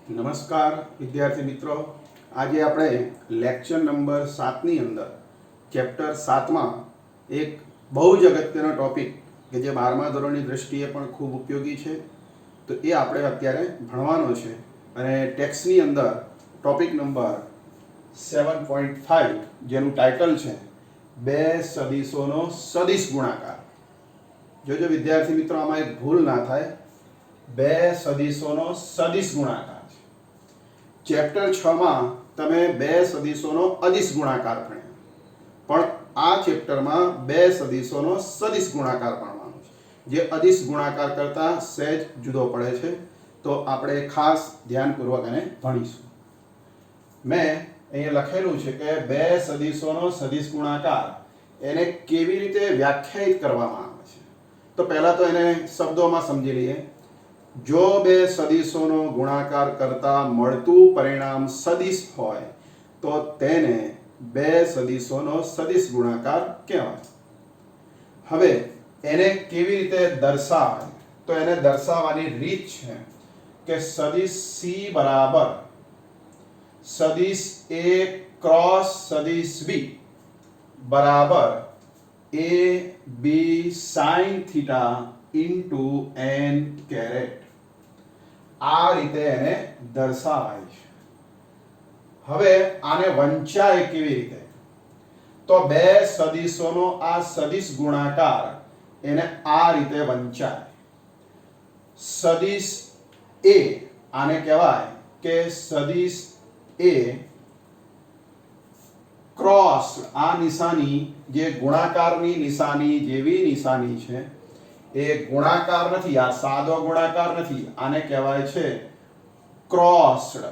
નમસ્કાર વિદ્યાર્થી મિત્રો, આજે આપણે લેક્ચર નંબર 7 ની અંદર ચેપ્ટર 7 માં એક બહુ જ અગત્યનો ટોપિક કે જે 12મા ધોરણની દ્રષ્ટિએ પણ ખૂબ ઉપયોગી છે, તો એ આપણે અત્યારે ભણવાનો છે. અને ટેક્સ્ટની અંદર ટોપિક નંબર 7.5 જેનું ટાઇટલ છે બે સદિશોનો સદિશ ગુણાકાર. જોજો વિદ્યાર્થી મિત્રો, આમાં એક ભૂલ ના થાય. બે સદિશોનો સદિશ ગુણાકાર. ચેપ્ટર 6 માં તમે બે સદિશોનો અદિશ ગુણાકાર ભણ્યા, પણ આ ચેપ્ટરમાં બે સદિશોનો સદિશ ગુણાકાર ભણવાનો છે, જે અદિશ ગુણાકાર કરતાં સહેજ જુદો પડે છે. તો આપણે ખાસ ધ્યાનપૂર્વક એને ભણીશું. મેં અહીંયા લખેલું છે કે બે સદિશોનો સદિશ ગુણાકાર એને કેવી રીતે વ્યાખ્યાયિત કરવામાં આવે છે. તો પહેલાં તો એને શબ્દોમાં સમજી લઈએ. જો બે સદિશોનો ગુણાકાર કરતા મળતું પરિણામ સદિશ હોય તો તેને બે સદિશોનો સદિશ ગુણાકાર કહેવાય. હવે એને કેવી રીતે દર્શાવાય? તો એને દર્શાવવાની રીત છે કે સદિશ સી બરાબર સદિશ એ ક્રોસ સદિશ બી બરાબર A B sine theta into n caret. આ રીતે એને દર્શાવાય છે. હવે આને વંચાય કેવી રીતે? તો બે સદિશોનો આ સદિશ ગુણાકાર એને આ રીતે વંચાય. સદિશ એ આને કહેવાય કે સદિશ એ ક્રોસ, આ નિશાની જે ગુણાકારની નિશાની જેવી નિશાની છે, એ ગુણાકાર નથી, આ સાદો ગુણાકાર નથી, આને કહેવાય છે ક્રોસ્ડ.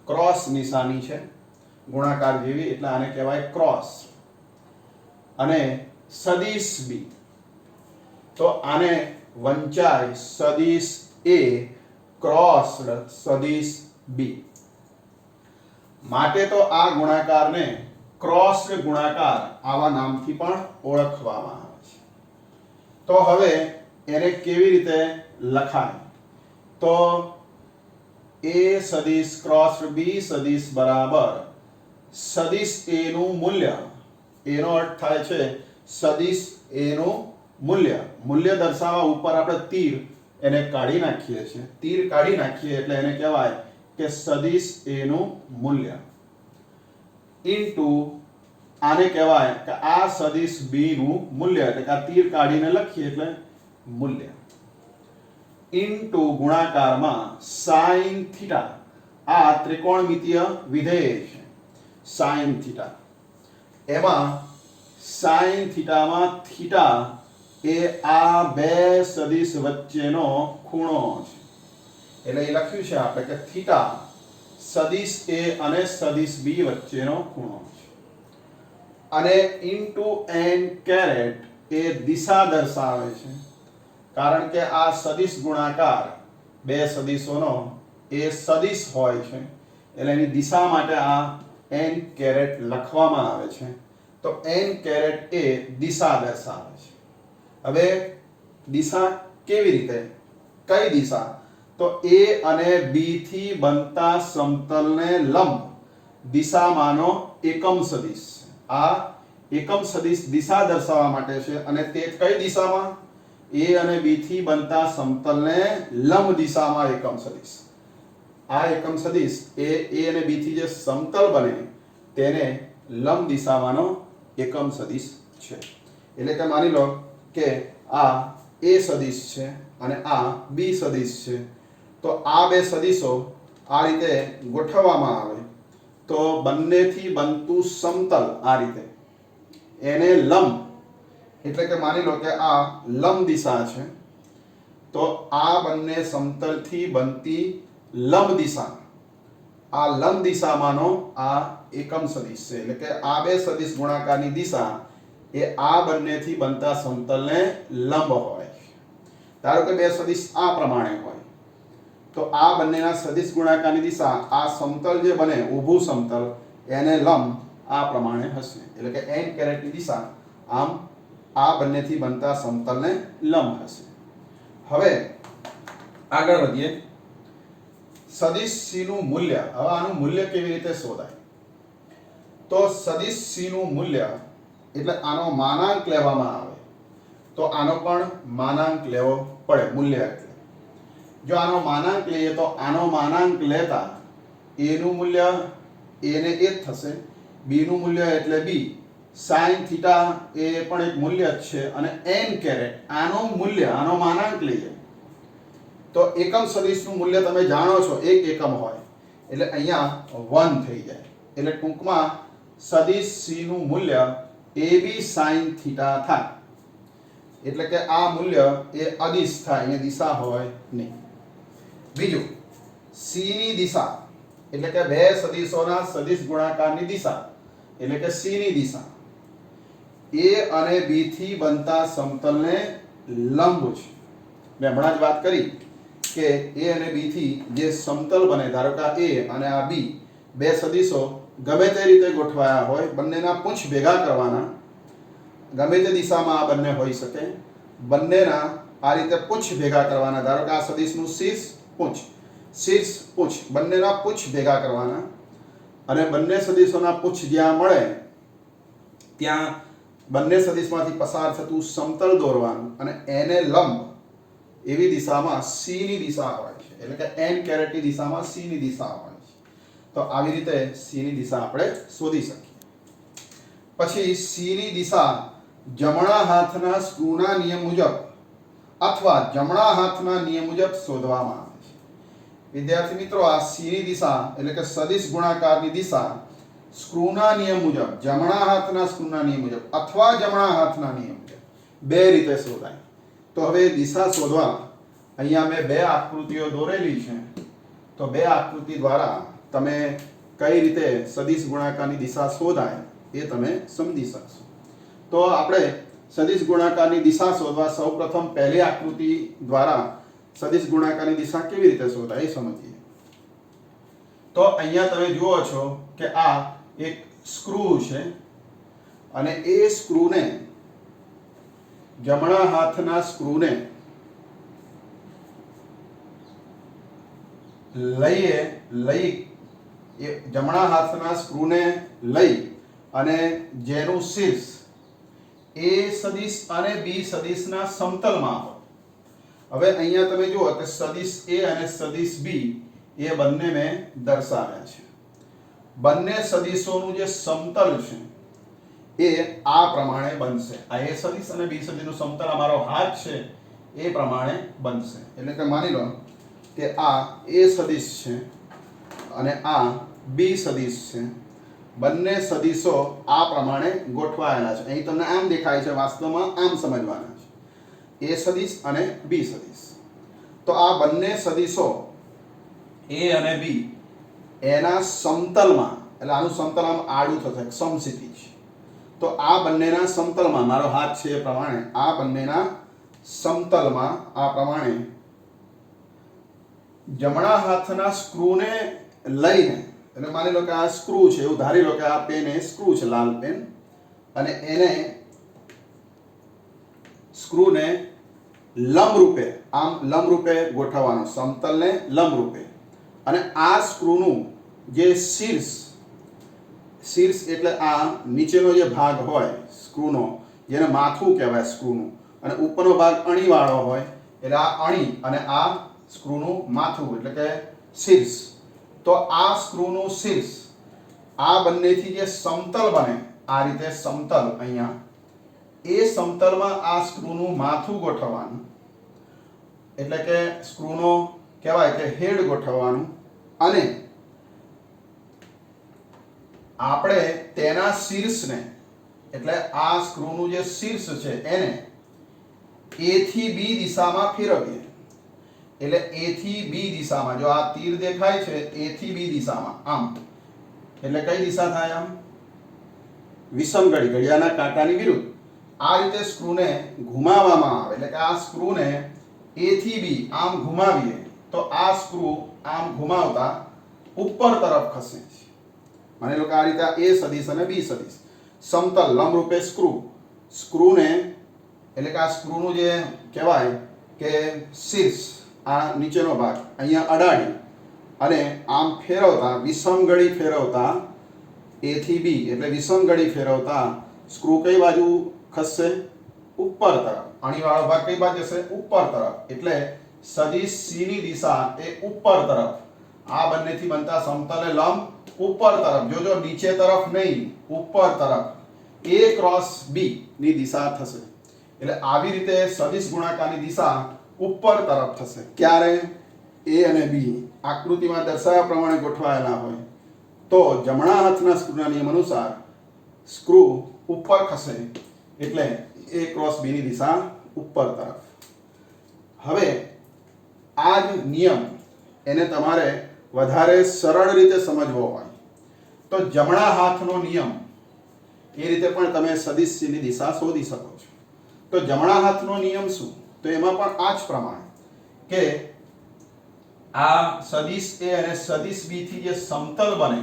ક્રોસ નિશાની છે ગુણાકાર જેવી, એટલે આને કહેવાય ક્રોસ. અને સદિશ બી, તો આને વંચાય સદિશ એ ક્રોસ્ડ સદિશ બી. માટે તો આ ગુણાકારને ક્રોસ્ડ ગુણાકાર આવા નામથી પણ ઓળખવામાં આવે છે. તો હવે એને કેવી રીતે લખાય? તો એ સદિશ ક્રોસ બી સદિશ બરાબર સદિશ એ નું મૂલ્ય, એનો અર્થ થાય છે સદિશ એ નું મૂલ્ય. મૂલ્ય દર્શાવવા ઉપર આપણે તીર એને કાઢી નાખીએ છીએ. તીર કાઢી નાખીએ એટલે એને કહેવાય કે સદિશ એ નું મૂલ્ય ઇન્ટુ આને કહેવાય કે આ સદિશ બી નું મૂલ્ય, એટલે કે આ તીર કાઢીને લખીએ એટલે મૂલ્ય ઇન્ટુ ગુણાકારમાં સાઇન થીટા. આ ત્રિકોણમિતીય વિધેય છે સાઇન થીટા. એમાં સાઇન થીટામાં થીટા એ આ બે સદિશ વચ્ચેનો ખૂણો છે. એટલે એ લખ્યું છે આપણે કે થીટા સદિશ એ અને સદિશ બી વચ્ચેનો ખૂણો છે. અને ઇન્ટુ એન કેરેટ એ દિશા દર્શાવે છે, કારણ કે આ સદિશ ગુણાકાર બે સદિશોનો એ સદિશ હોય છે, એટલે એની દિશા માટે આ એન કેરેટ લખવામાં આવે છે. તો એન કેરેટ એ દિશા દર્શાવે છે. હવે દિશા કેવી રીતે? કઈ દિશા? તો એ અને બી થી બનતા સમતલને લંબ દિશામાંનો એકમ સદિશ. આ એકમ સદિશ દિશા દર્શાવવા માટે છે. અને તે કઈ દિશામાં? એ અને બી થી બનતા સમતલને લંબ દિશામાં એકમ સદિશ. આ એકમ સદિશ એ અને બી થી જે સમતલ બને તેને લંબ દિશામાંનો એકમ સદિશ છે. એટલે કે માની લો કે આ એ સદિશ છે અને આ બી સદિશ છે. તો આ બે સદિશો આ રીતે ગોઠવવામાં આવે તો બંનેથી બનતું સમતલ આ રીતે એને લંબ, એટલે કે માની લો કે આ લંબ દિશા છે, તો આ બંને સમતલથી બનતી લંબ દિશા, આ લંબ દિશામાંનો આ એકમ સદિશ છે. એટલે કે આ બે સદિશ ગુણાકારની દિશા એ આ બંનેથી બનતા સમતલને લંબ હોય. ધારો કે બે સદિશ આ પ્રમાણે હોય તો આ બંનેના સદિશ ગુણાકારની દિશા આ સમતલ જે બને ઊભું સમતલ એને લંબ આ પ્રમાણે હશે. એટલે કે એન કેરેટની દિશા આમ આ બંનેથી બનતા સમતલને લંબ હશે. હવે આગળ વધીએ. સદિશ c નું મૂલ્ય, હવે આનું મૂલ્ય કેવી રીતે શોધાય? તો સદિશ c નું મૂલ્ય એટલે આનો માનાંક લેવામાં આવે તો આનો પણ માનાંક લેવો પડે. મૂલ્ય એટલે જો આનો માનાંક લઈએ તો આનો માનાંક લેતા a નું મૂલ્ય a ને એ જ થશે, b નું મૂલ્ય એટલે b, sin થીટા એ પણ એક મૂલ્ય જ છે, અને n કેરેટ આનો મૂલ્ય, આનો માનાંક લઈએ તો એકમ સદિશનું મૂલ્ય તમે જાણો છો, એક એકમ હોય એટલે અહીંયા 1 થઈ જાય. એટલે ટૂંકમાં સદિશ c નું મૂલ્ય ab sin થીટા થાય. એટલે કે આ મૂલ્ય એ અદિશ થાય, અહીંયા દિશા હોય નહીં. બીજું, c ની દિશા એટલે કે બે સદિશોના સદિશ ગુણાકારની દિશા એટલે કે c ની દિશા a અને b થી બનતા સમતલને લંબ છે. મેં હમણાં જ વાત કરી કે a અને b થી જે સમતલ બને, ધારો કે a અને આ b, બે સદિશો ગમે તે રીતે ગોઠવાયા હોય, બંનેના પૂંછ ભેગા કરવાના, ગમે તે દિશામાં આ બંને હોઈ શકે, બંનેના આ રીતે પૂંછ ભેગા કરવાના. ધારો કે આ સદિશનું શીર્ષ પૂંછ, શીર્ષ પૂંછ, બંનેના પૂંછ ભેગા કરવાના, અને બંને સદિશોના પૂંછ જ્યાં મળે ત્યાં બંને સદિશમાંથી પસાર થતું સમતલ દોરવાનું, અને એને લંબ એવી દિશામાં c ની દિશા હોય છે, એટલે કે n કેરેટની દિશામાં c ની દિશા હોય છે. તો આવી રીતે c ની દિશા આપણે શોધી શકીએ. પછી c ની દિશા જમણા હાથના સ્ક્રૂના નિયમ મુજબ અથવા જમણા હાથના નિયમ મુજબ શોધવામાં આવે છે. વિદ્યાર્થી મિત્રો, આ c ની દિશા એટલે કે સદિશ ગુણાકારની દિશા સ્ક્રૂના નિયમ મુજબ, જમણા હાથના સ્ક્રૂના નિયમ મુજબ અથવા જમણા હાથના નિયમ મુજબ બે રીતે શોધાય. તો હવે દિશા શોધવા અહીંયા મેં બે આકૃતિઓ દોરેલી છે, તો બે આકૃતિ દ્વારા તમે કઈ રીતે સદિશ ગુણાકારની દિશા શોધાય એ તમે સમજી શકશો. તો આપણે સદિશ ગુણાકારની દિશા શોધવા સૌપ્રથમ પહેલી આકૃતિ દ્વારા સદિશ ગુણાકારની દિશા કેવી રીતે શોધાય એ સમજીએ. તો અહીંયા તમે જુઓ છો કે આ એક સ્ક્રૂ છે, અને એ સ્ક્રૂને, જમણા હાથના સ્ક્રૂને જમણા હાથના સ્ક્રૂને લઈ અને જેનું શીર્ષ a સદિશ અને b સદિશના સમતલમાં હોય. હવે અહીંયા તમે જુઓ કે સદિશ a અને સદિશ b એ બંને મેં દર્શાવ્યા છે. બંને સદિશોનું જે સમતલ છે એ આ પ્રમાણે બનશે. આ a સદિશ અને b સદિશનું સમતલ અમારો હાથ છે એ પ્રમાણે બનશે. એટલે કે માની લો કે આ a સદિશ છે અને આ b સદિશ છે. બંને સદિશો આ પ્રમાણે ગોઠવાયેલા છે. અહીં તમને આમ દેખાય છે, વાસ્તવમાં આમ સમજવાના છે, a સદિશ અને b સદિશ. તો આ બંને સદિશો a અને b એના સમતલમાં, એટલે આનું સમતલ આમ આડું થશે, સમક્ષિતિજ. તો આ બંનેના સમતલમાં, મારો હાથ છે એ પ્રમાણે આ બંનેના સમતલમાં આ પ્રમાણે જમણા હાથના સ્ક્રૂને લઈને, એટલે માની લો કે આ સ્ક્રૂ છે, એવું ધારી લો કે આ પેન એ સ્ક્રૂ છે, લાલ પેન, અને એને સ્ક્રૂને લંબ રૂપે, આમ લંબ રૂપે ગોઠવવાનો, સમતલને લંબ રૂપે. અને આ સ્ક્રૂનું જે શીર્ષ એટલે આ નીચેનો જે ભાગ હોય સ્ક્રૂનો, જેને માથું કહેવાય સ્ક્રૂનું, અને ઉપરનો ભાગ અણીવાળો હોય એટલે આ અણી, અને આ સ્ક્રૂનું માથું એટલે કે શીર્ષ. તો આ સ્ક્રૂનું શીર્ષ આ બંનેથી જે સમતલ બને, આ રીતે સમતલ અહીંયા, એ સમતલમાં આ સ્ક્રૂનું માથું ગોઠવવાનું, એટલે કે સ્ક્રૂનો કહેવાય કે હેડ ગોઠવવાનું. અને આપણે તેના શીર્ષને, એટલે આ સ્ક્રૂનું જે શીર્ષ છે એને a થી b દિશામાં ફેરવીએ. એટલે a થી b દિશામાં, જો આ તીર દેખાય છે, a થી b દિશામાં આમ, એટલે કઈ દિશા થાય? આમ વિષમ ઘડી, ઘડિયાળના કાંટાની વિરુદ્ધ. આ રીતે સ્ક્રૂને ઘુમાવવામાં આવે, એટલે કે આ સ્ક્રૂને a થી b આમ ઘુમાવીએ તો આ સ્ક્રૂ આમ ઘુમાવતા ઉપર તરફ ખસે છે. માની લો કે આ રીતે a સદિશ અને b સદિશ સમતલ લંબ રૂપે સ્ક્રૂને, એટલે કે આ સ્ક્રૂનું જે કહેવાય કે શીર્ષ, આ નીચેનો ભાગ અહીંયા અડાડી અને આમ ફેરવતા વિષમ ગળી ફેરવતા A થી B એટલે વિષમ ગળી ફેરવતા સ્ક્રૂ કઈ બાજુ ખસશે? ઉપર તરફ. અણીવાળો ભાગ કઈ બાજુ જશે? ઉપર તરફ. એટલે સદિશ C ની દિશા એ ઉપર તરફ. આ બંનેથી બનતા સમતલે લંબ ઉપર તરફ. જોજો નીચે તરફ નહીં, ઉપર તરફ. A ક્રોસ B ની દિશા થશે. એટલે આવી રીતે સદિશ ગુણાકારની દિશા ઉપર તરફ થશે. ક્યારે? A અને B આકૃતિમાં દર્શાવ્યા પ્રમાણે ગોઠવાયેલા હોય તો જમણા હાથના સ્ક્રૂના નિયમ અનુસાર સ્ક્રૂ ઉપર ખસે. એટલે A ક્રોસ B ની દિશા ઉપર તરફ. હવે આ જ નિયમ એને તમારે વધારે સરળ રીતે સમજવો હોય તો જમણા હાથનો નિયમ એ રીતે પણ તમે સદિશ C ની દિશા શોધી શકો છો. તો જમણા હાથનો નિયમ શું? તો એમાં પણ આ જ પ્રમાણે કે આ સદિશ A અને સદિશ B થી જે સમતલ બને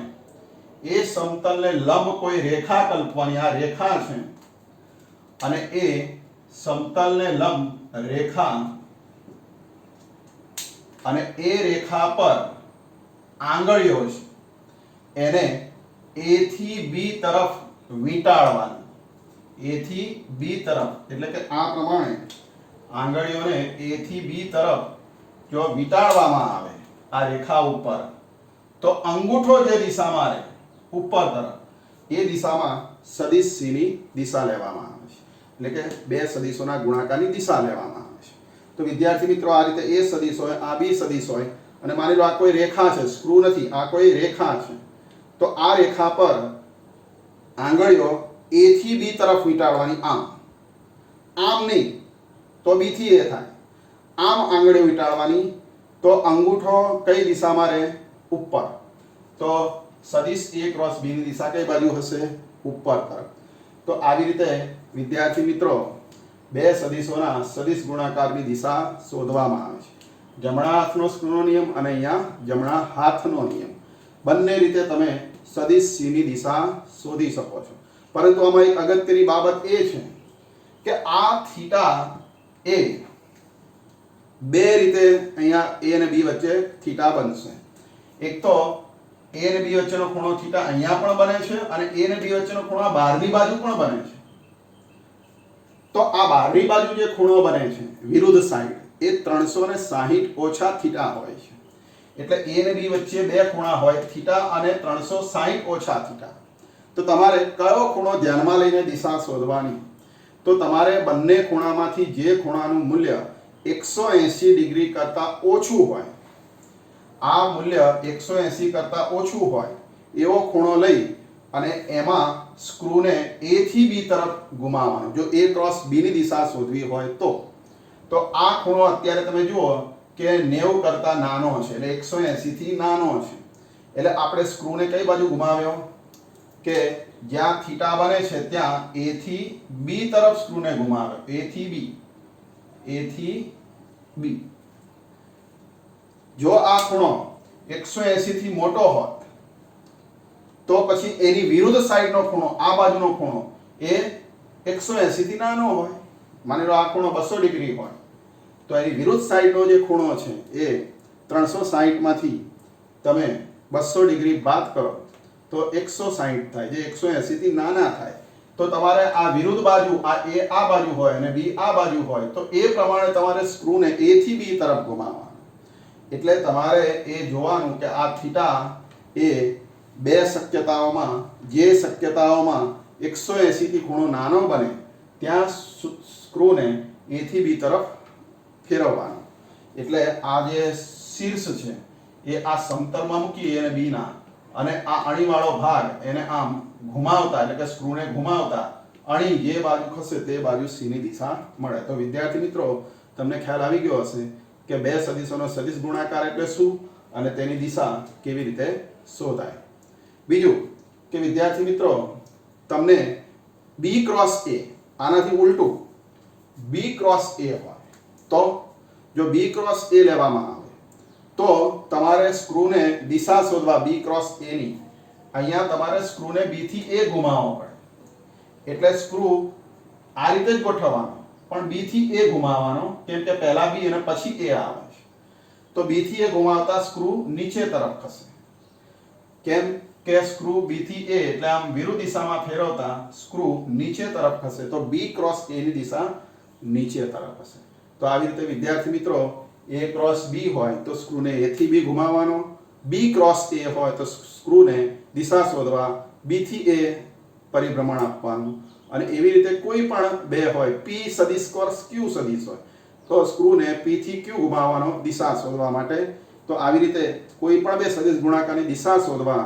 એ સમતલને લંબ કોઈ રેખા કલ્પવાની. આ રેખા છે અને એ સમતલને લંબ રેખા અને એ રેખા પર આંગળીઓ છે એને A થી B તરફ વીંટાળવાની. A થી B તરફ એટલે કે આ પ્રમાણે આંગળીઓને A થી B તરફ જો વીંટાળવામાં આવે આ રેખા ઉપર તો અંગૂઠો જે દિશામાં રહે ઉપર તરફ એ દિશામાં સદિશ C ની દિશા લેવામાં આવે છે. એટલે કે બે સદિશોના ગુણાકારની દિશા લેવામાં આવે છે. તો વિદ્યાર્થી મિત્રો આ રીતે A સદિશ હોય, આ B સદિશ હોય અને માની લો આ કોઈ રેખા છે, સ્ક્રૂ નથી, આ કોઈ રેખા છે. તો આ રેખા પર આંગળીઓ A થી B તરફ વીંટાળવાની. આમ નહીં તો B થી A થાય. આમ આંગળીઓ વીંટાળવાની તો અંગૂઠો કઈ દિશામાં રહે? ઉપર. તો સદિશ A ક્રોસ B ની દિશા કઈ બાજુ હશે? ઉપર તરફ. તો આવી રીતે વિદ્યાર્થી મિત્રો બે સદિશોના સદિશ ગુણાકારની દિશા શોધવામાં આવે છે. જમણા હાથનો સ્ક્રૂનો નિયમ અને અહીંયા જમણા હાથનો નિયમ બંને રીતે તમે સદિશ C ની દિશા શોધી શકો છો. પરંતુ આમાં એક અગત્યની બાબત એ છે કે આ થીટા એ બે રીતે અહીંયા A અને B વચ્ચે થીટા બનશે. એક તો A અને B વચ્ચેનો ખૂણો થીટા અહીંયા પણ બને છે અને A અને B વચ્ચેનો ખૂણો બહારની બાજુ પણ બને છે. તો આ બહારની બાજુ જે ખૂણો બને છે વિરુદ્ધ સાઈડ એ 360 ઓછા થીટા હોય છે. એટલે A અને B વચ્ચે બે ખૂણા હોય થીટા અને 360 ઓછા થીટા. તો તમારે કયો ખૂણો ધ્યાનમાં લઈને દિશા શોધવાની? તો તમારે બંને ખૂણામાંથી જે ખૂણાનું મૂલ્ય 180 ડિગ્રી કરતા ઓછું હોય, આ મૂલ્ય 180 કરતા ઓછું હોય એવો ખૂણો લઈ અને એમાં સ્ક્રૂને A થી B તરફ ઘુમાવવાનો. જો A ક્રોસ B ની દિશા શોધવી હોય તો આ ખૂણો અત્યારે તમે જુઓ કે 90 કરતા નાનો છે એટલે 180 થી નાનો છે. એટલે આપણે સ્ક્રૂને કઈ બાજુ ઘુમાવ્યો? કે જ્યાં થીટા બને છે ત્યાં A થી B તરફ સ્ક્રૂને ઘુમાવ્યો. A થી B. જો આ ખૂણો 180 થી મોટો હોત તો પછી એની વિરુદ્ધ સાઈડનો ખૂણો, આ બાજુનો ખૂણો એ 180 થી નાનો હોય. માની લો આ ખૂણો 200 ડિગ્રી હોય તો એની વિરુદ્ધ સાઈડનો જે ખૂણો છે એ 360 માંથી તમે 200 ડિગ્રી બાદ કરો તો 160 થાય, જે 180 થી નાના થાય. તો તમારે આ વિરુદ્ધ બાજુ, આ A આ બાજુ હોય અને B આ બાજુ હોય તો એ પ્રમાણે તમારે સ્ક્રૂને A થી B તરફ ઘુમાવવાનું. એટલે તમારે એ જોવાનું કે આ થીટા એ બે શક્યતાઓમાં, જે શક્યતાઓમાં 180 થી ખૂણો નાનો બને ત્યાં સ્ક્રૂને A થી B તરફ ફેરવવાનો. એટલે આ જે શીર્ષ છે એ આ સમતલમાં મૂકી અને B ના અને આ અણીવાળો ભાગ એને આમ ઘુમાવતા એટલે કે સ્ક્રૂને ઘુમાવતા અણી જે બાજુ ખસે તે બાજુ C ની દિશા મળે. તો વિદ્યાર્થી મિત્રો તમને ખ્યાલ આવી ગયો હશે કે બે સદિશોનો સદિશ ગુણાકાર એટલે શું અને તેની દિશા કેવી રીતે શોધાય. બીજું કે વિદ્યાર્થી મિત્રો તમને B ક્રોસ A, આનાથી ઉલટું B ક્રોસ A હોય તો જો B ક્રોસ A લેવામાં આવે તો તમારે સ્ક્રૂને દિશા શોધવા B ક્રોસ A ની અહીંયા તમારે સ્ક્રૂને B થી A ઘુમાવવો પડે. એટલે સ્ક્રૂ આ રીતે જ ગોઠવવાનો પણ B થી A ઘુમાવવાનો, કેમ કે પહેલા B અને પછી A આવે છે. તો B થી A ઘુમાવતા સ્ક્રૂ નીચે તરફ ખસે. કેમ કે સ્ક્રૂ B થી A એટલે આમ વિરુદ્ધ દિશામાં ફેરવતા સ્ક્રૂ નીચે તરફ ખસે, તો B ક્રોસ A ની દિશા નીચે તરફ હશે. તો આવી રીતે વિદ્યાર્થી મિત્રો A ક્રોસ B હોય તો સ્ક્રૂને A થી B ઘુમાવવાનો, B ક્રોસ A હોય તો સ્ક્રૂને દિશા શોધવા B થી A પરિભ્રમણ આપવાનું, અને એવી રીતે કોઈ પણ બે હોય P સદિશ ક્રોસ Q સદિશ હોય તો સ્ક્રૂને P થી Q ઘુમાવવાનો દિશા શોધવા માટે. તો આવી રીતે કોઈ પણ બે સદિશ ગુણાકારની દિશા શોધવા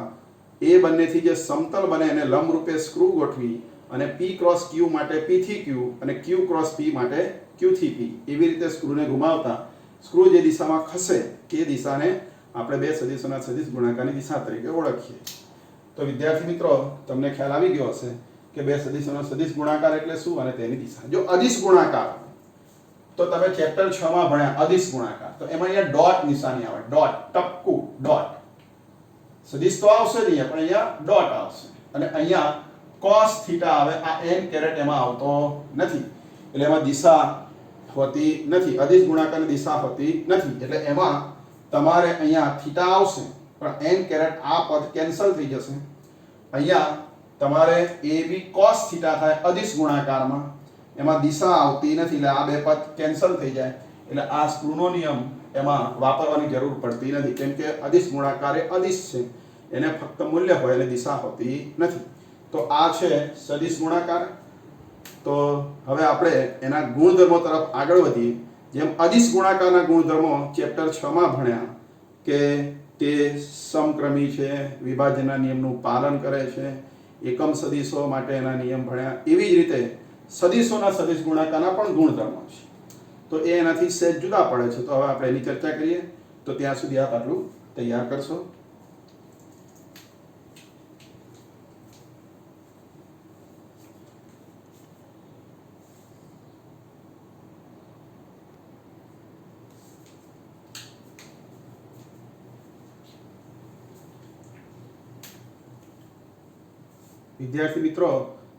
એ બંનેથી જે સમતલ બને એને લંબ રૂપે સ્ક્રૂ ગોઠવી અને P ક્રોસ Q માટે P થી Q અને Q ક્રોસ P માટે Q થી P એવી રીતે સ્ક્રૂને ઘુમાવતા સ્ક્રૂ જે દિશામાં ખસે તે દિશાને આપણે બે સદિશોના સદિશ ગુણાકારની દિશા તરીકે ઓળખીએ. તો વિદ્યાર્થી મિત્રો તમને ખ્યાલ આવી ગયો હશે કે બે સદિશોનો સદિશ ગુણાકાર એટલે શું અને તેની દિશા. જો અદિશ ગુણાકાર તો તમે ચેપ્ટર 6 માં ભણ્યા અદિશ ગુણાકાર, તો એમાં અહીંયા ડોટ નિશાની આવે, ડોટ ટપકું ડોટ. સદિશ તો આવશે જ અહીંયા, પણ અહીંયા ડોટ આવશે અને અહીંયા cos થીટા આવે. આ n કેરેટ એમાં આવતો નથી એટલે એમાં દિશા હોતી નથી, અદિશ ગુણાકારની દિશા હોતી નથી. એટલે એમાં તમારે અહીંયા થીટા આવશે પણ n કેરેટ આ પદ કેન્સલ થઈ જશે. અહીંયા તમારે ab cos થીટા થાય અદિશ ગુણાકારમાં, એમાં દિશા આવતી નથી એટલે આ બે પદ કેન્સલ થઈ જાય. એટલે આ સ્ક્રૂનો નિયમ એમાં વાપરવાની જરૂર પડતી નથી, કેમ કે અદિશ ગુણાકાર એ અદિશ છે, એને ફક્ત મૂલ્ય હોય અને દિશા હોતી નથી. તો આ છે સદિશ ગુણાકાર. તો હવે આપણે એના ગુણધર્મો તરફ આગળ વધીએ. જેમ અદિશ ગુણાકારના ગુણધર્મો ચેપ્ટર 6 માં ભણ્યા કે તે સમક્રમી છે, વિભાજનના નિયમનું પાલન કરે છે, એકમ સદિશો માટે એના નિયમ ભણ્યા. એવી જ રીતે સદિશોના સદિશ ગુણાકારના પણ ગુણધર્મો છે, તો એ એનાથી સહેજ જુદા પડે છે. તો હવે આપણે એની ચર્ચા કરીએ. તો ત્યાં સુધી આપ આટલું તૈયાર કરશો. વિદ્યાર્થી મિત્રો,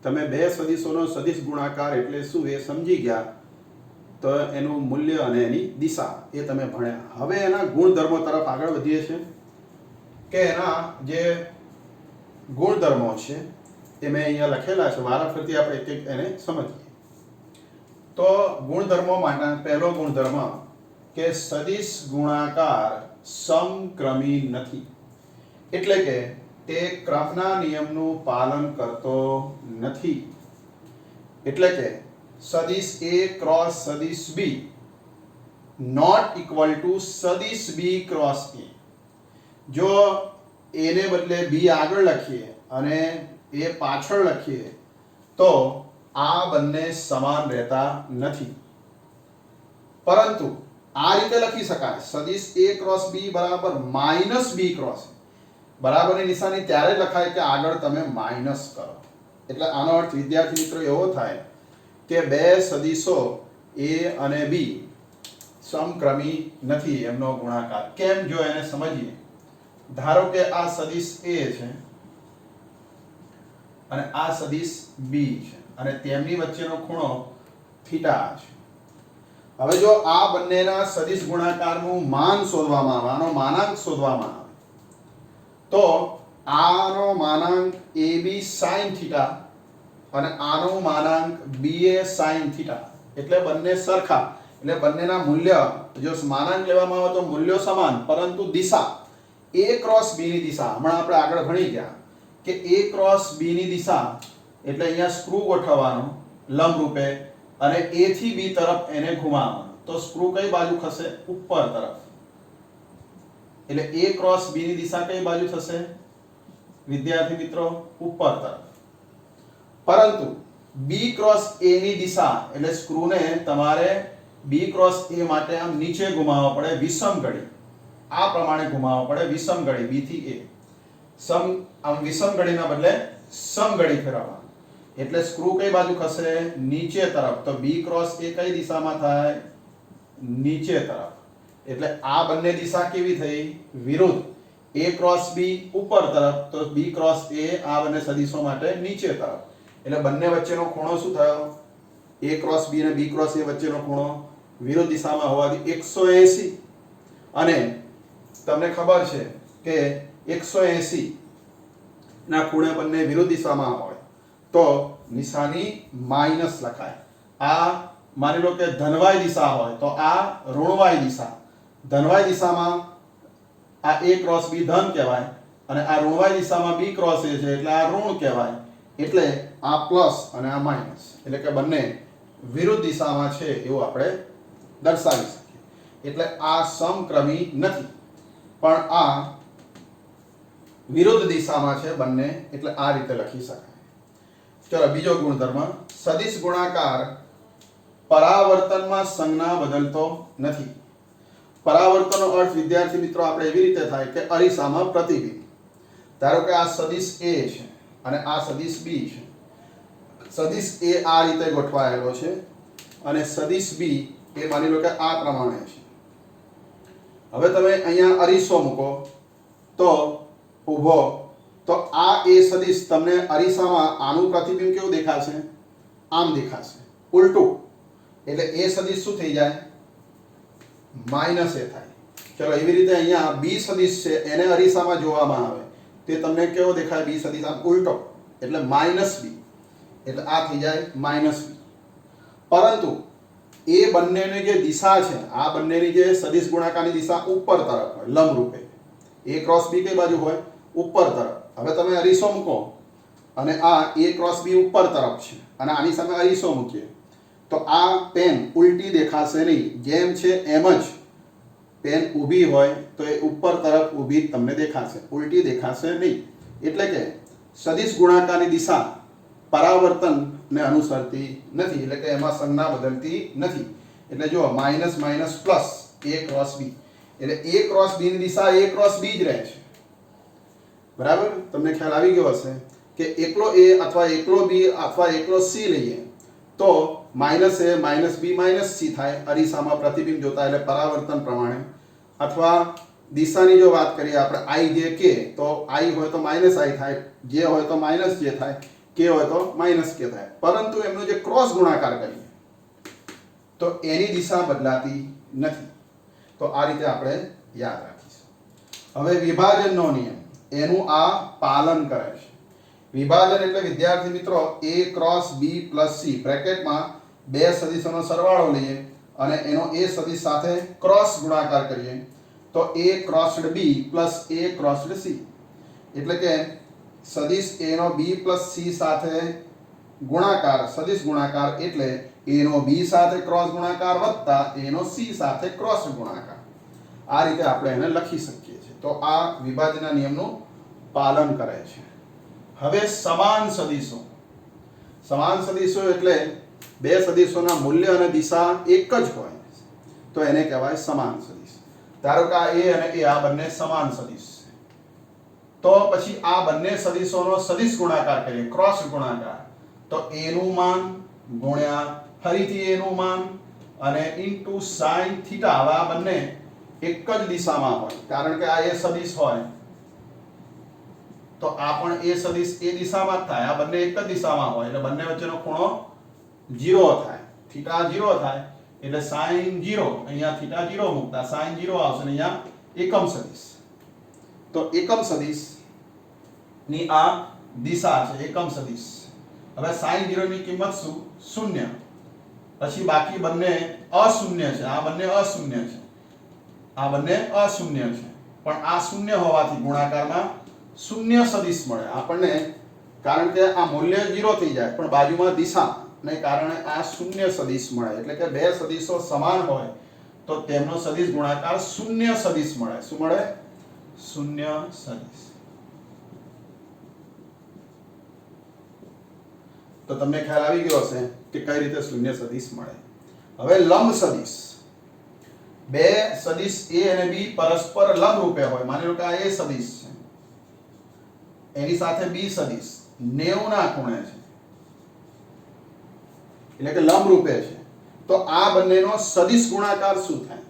તમે બે સદિશોનો સદિશ ગુણાકાર એટલે શું એ સમજી ગયા, તો એનું મૂલ્ય અને એની દિશા એ તમે ભણ્યા. હવે એના ગુણધર્મો તરફ આગળ વધીએ છીએ કે એના જે ગુણધર્મો છે એ મેં અહીંયા લખેલા છે, વારાફરતી આપણે એક એક એને સમજીએ. તો ગુણધર્મો માટે પહેલો ગુણધર્મ કે સદિશ ગુણાકાર સમક્રમી નથી, એટલે કે તે ક્રમના નિયમનું પાલન કરતો નથી. એટલે કે સદિશ A ક્રોસ સદિશ B નોટ ઇક્વલ ટુ સદિશ B ક્રોસ A. જો A ને બદલે B આગળ લખીએ અને A પાછળ લખીએ તો આ બંને સમાન રહેતા નથી. પરંતુ આ રીતે લખી શકાય, સદિશ A ક્રોસ B બરાબર માઇનસ B ક્રોસ A. બરાબરની નિશાની ત્યારે લખાય કે આગળ તમે માઇનસ કરો. એટલે આનો અર્થ વિદ્યાર્થી મિત્રો એવો થાય કે બે સદિશો A અને B સમક્રમી નથી એમનો ગુણાકાર. કેમ? જો એને સમજીએ. ધારો કે આ સદિશ A છે અને આ સદિશ B છે અને તેમની વચ્ચેનો ખૂણો થીટા છે. હવે જો આ બંનેના સદિશ ગુણાકારનું માન શોધવામાં આવે, આનો માનાંક શોધવામાં આવે, તો આનો માનાંક AB sin થીટા અને આનો માનાંક BA sin થીટા, એટલે બંને સરખા. એટલે બંનેના મૂલ્ય જો માનાંક લેવામાં આવે તો મૂલ્યો સમાન, પરંતુ દિશા A ક્રોસ B ની દિશા હમણાં આપણે આગળ ભણી ગયા કે A ક્રોસ B ની દિશા એટલે અહીંયા સ્ક્રૂ ગોઠવવાનો લંબ રૂપે અને A થી B તરફ એને ઘુમાવવાનો. તો સ્ક્રૂ કઈ બાજુ ખસે? ઉપર તરફ. એટલે A ક્રોસ B ની દિશા કઈ બાજુ થશે વિદ્યાર્થી મિત્રો? ઉપર તરફ. પરંતુ B ક્રોસ A ની દિશા એટલે સ્ક્રૂને તમારે B ક્રોસ A માટે આમ નીચે ઘુમાવવા પડે, વિષમ ઘડી આ પ્રમાણે ઘુમાવવા પડે, વિષમ ઘડી B થી A. આમ વિષમ ઘડીના બદલે સમ ઘડી ફેરવવા. એટલે સ્ક્રૂ કઈ બાજુ ખસે? નીચે તરફ. તો B ક્રોસ A કઈ દિશામાં થાય? નીચે તરફ. એટલે આ બંને દિશા કેવી થઈ? વિરુદ્ધ. A ક્રોસ B ઉપર તરફ, તો B ક્રોસ A આ બંને સદિશો માટે નીચે તરફ. એટલે બંને વચ્ચેનો ખૂણો શું થયો? A ક્રોસ B અને B ક્રોસ A વચ્ચેનો ખૂણો વિરુદ્ધ દિશામાં હોવાથી 180. અને તમને ખબર છે કે 180 ના ખૂણે બંને વિરુદ્ધ દિશામાં હોય તો નિશાની માઈનસ લખાય. આ માની લો કે ધનવાય દિશા હોય તો આ ઋણવાય દિશા. ધનવાય દિશામાં આ a ક્રોસ b ધન કહેવાય અને આ ઋણવાય દિશામાં b ક્રોસ a છે એટલે આ ઋણ કહેવાય. એટલે આ પ્લસ અને આ માઈનસ, એટલે કે બંને વિરુદ્ધ દિશામાં છે એવું આપણે દર્શાવી શકીએ. એટલે આ સમક્રમી નથી પણ આ વિરુદ્ધ દિશામાં છે બંને, એટલે આ રીતે લખી શકાય. ચલો બીજો ગુણધર્મ, સદિશ ગુણાકાર પરાવર્તનમાં સંજ્ઞા બદલતો નથી. પરાવર્તનનો અર્થ વિદ્યાર્થી મિત્રો આપણે એવી રીતે થાય કે અરીસામાં પ્રતિબિંબ. ધારો કે આ સદિશ a છે અને આ સદિશ b છે. સદિશ a આ રીતે ગોઠવાયેલો છે અને સદિશ b એ માની લો કે આ પ્રમાણે છે. હવે તમે અહીંયા અરીસો મૂકો તો ઊભો, તો આ a સદિશ તમને અરીસામાં આનું પ્રતિબિંબ કેવું દેખાશે? આમ દેખાશે, ઉલટું. એટલે a સદિશ શું થઈ જાય? માઈનસ a થાય. ચલો એવી રીતે અહીંયા b સદિશ છે એને અરીસામાં જોવામાં આવે તે તમને કેવો દેખાય? b સદિશ આમ ઉલટો, એટલે માઈનસ b, એટલે આ થઈ જાય માઈનસ b. પરંતુ એ બંનેની જે દિશા છે, આ બંનેની જે સદિશ ગુણાકારની દિશા ઉપર તરફ હોય, લંબ રૂપે. a ક્રોસ b કઈ બાજુ હોય? ઉપર તરફ. હવે તમે અરીસો મૂકો અને આ a ક્રોસ b ઉપર તરફ છે અને આની સામે અરીસો મૂકીએ તો આ પેન ઉલટી દેખાશે નહીં. જેમ છે એમ જ પેન ઊભી હોય તો એ ઉપર તરફ ઊભી તમને દેખાશે, ઉલટી દેખાશે નહીં. એટલે કે સદિશ ગુણાકારની દિશા પરાવર્તનને અનુસરતી નથી, એટલે કે એમાં સંજ્ઞા બદલતી નથી. એટલે જો minus minus plus a cross b, એટલે a ક્રોસ b ની દિશા a ક્રોસ b જ રહે છે. બરાબર? તમને ખ્યાલ આવી ગયો હશે કે એકલો a અથવા એકલો b અથવા એકલો c લઈએ તો minus a minus b minus c થાય અરીસામાં પ્રતિબિંબ જોતા, એટલે પરાવર્તન પ્રમાણે. અથવા દિશાની જો વાત કરીએ આપણે i j k, તો i હોય તો માઈનસ i થાય, j હોય તો માઈનસ j થાય, k હોય તો માઈનસ k થાય. પરંતુ એમનો જે ક્રોસ ગુણાકાર કરીએ તો એની દિશા બદલાતી નથી. તો આ રીતે આપણે યાદ રાખીશું. હવે વિભાજનનો નિયમ, એનું આ પાલન કરે છે. વિભાજન એટલે વિદ્યાર્થી મિત્રો a cross b plus c બ્રેકેટમાં બે સદિશોનો સરવાળો લઈએ અને એનો a સદિશ સાથે ક્રોસ ગુણાકાર કરીએ તો a crossed b plus a crossed c. એટલે કે સદિશ a નો b પ્લસ c સાથે ગુણાકાર, સદિશ ગુણાકાર એટલે a નો b સાથે ક્રોસ ગુણાકાર વત્તા a નો c સાથે ક્રોસ ગુણાકાર. આ રીતે આપણે એને લખી શકીએ છીએ. તો આ વિભાજનના નિયમનું પાલન કરે છે. હવે સમાન સદિશો. સમાન સદિશો એટલે બે સદિશોના મૂલ્ય અને દિશા એક જ હોય તો એને કહેવાય સમાન સદિશ. ધારો કે આ a અને a આ બંને સમાન સદિશ છે, તો પછી આ બંને સદિશોનો સદિશ ગુણાકાર કરીએ, ક્રોસ ગુણાકાર, તો a નું માન ગુણ્યા ફરીથી a નું માન અને ઇન્ટુ sin થીટા. હવે આ બંને એક જ દિશામાં હોય, કારણ કે આ a સદિશ હોય તો આ પણ a સદિશ એ દિશામાં જ થાય. આ બંને એક જ દિશામાં હોય એટલે બંને વચ્ચેનો ખૂણો 0 થાય, થીટા 0 થાય એટલે sin 0, અહીંયા થીટા 0 મૂકતા sin 0 આવશે અને અહીંયા એકમ સદિશ. તો એકમ સદિશ ની આ દિશા છે એકમ સદિશ. હવે sin 0 ની કિંમત શું? 0. પછી બાકી બંને અશૂન્ય છે, આ બંને અશૂન્ય છે, આ બંને અશૂન્ય છે, પણ આ શૂન્ય હોવાથી ગુણાકારમાં શૂન્ય સદિશ મળે આપણને, કારણ કે આ મૂલ્ય 0 થઈ જાય પણ બાજુમાં દિશા ને કારણે આ શૂન્ય સદિશ મળે. એટલે કે બે સદિશો સમાન હોય તો તેમનો સદિશ ગુણાકાર શૂન્ય સદિશ મળે. શું મળે? શૂન્ય સદિશ. તો તમને ખ્યાલ આવી ગયો હશે કે કઈ રીતે શૂન્ય સદિશ મળે. હવે લંબ સદિશ. બે સદિશ a અને b પરસ્પર લંબ રૂપે હોય. માની લો કે આ a સદિશ છે, એની સાથે b સદિશ 90 ના ખૂણે છે, એટલે કે લંબ રૂપે છે. તો આ બંનેનો સદિશ ગુણાકાર શું થાય?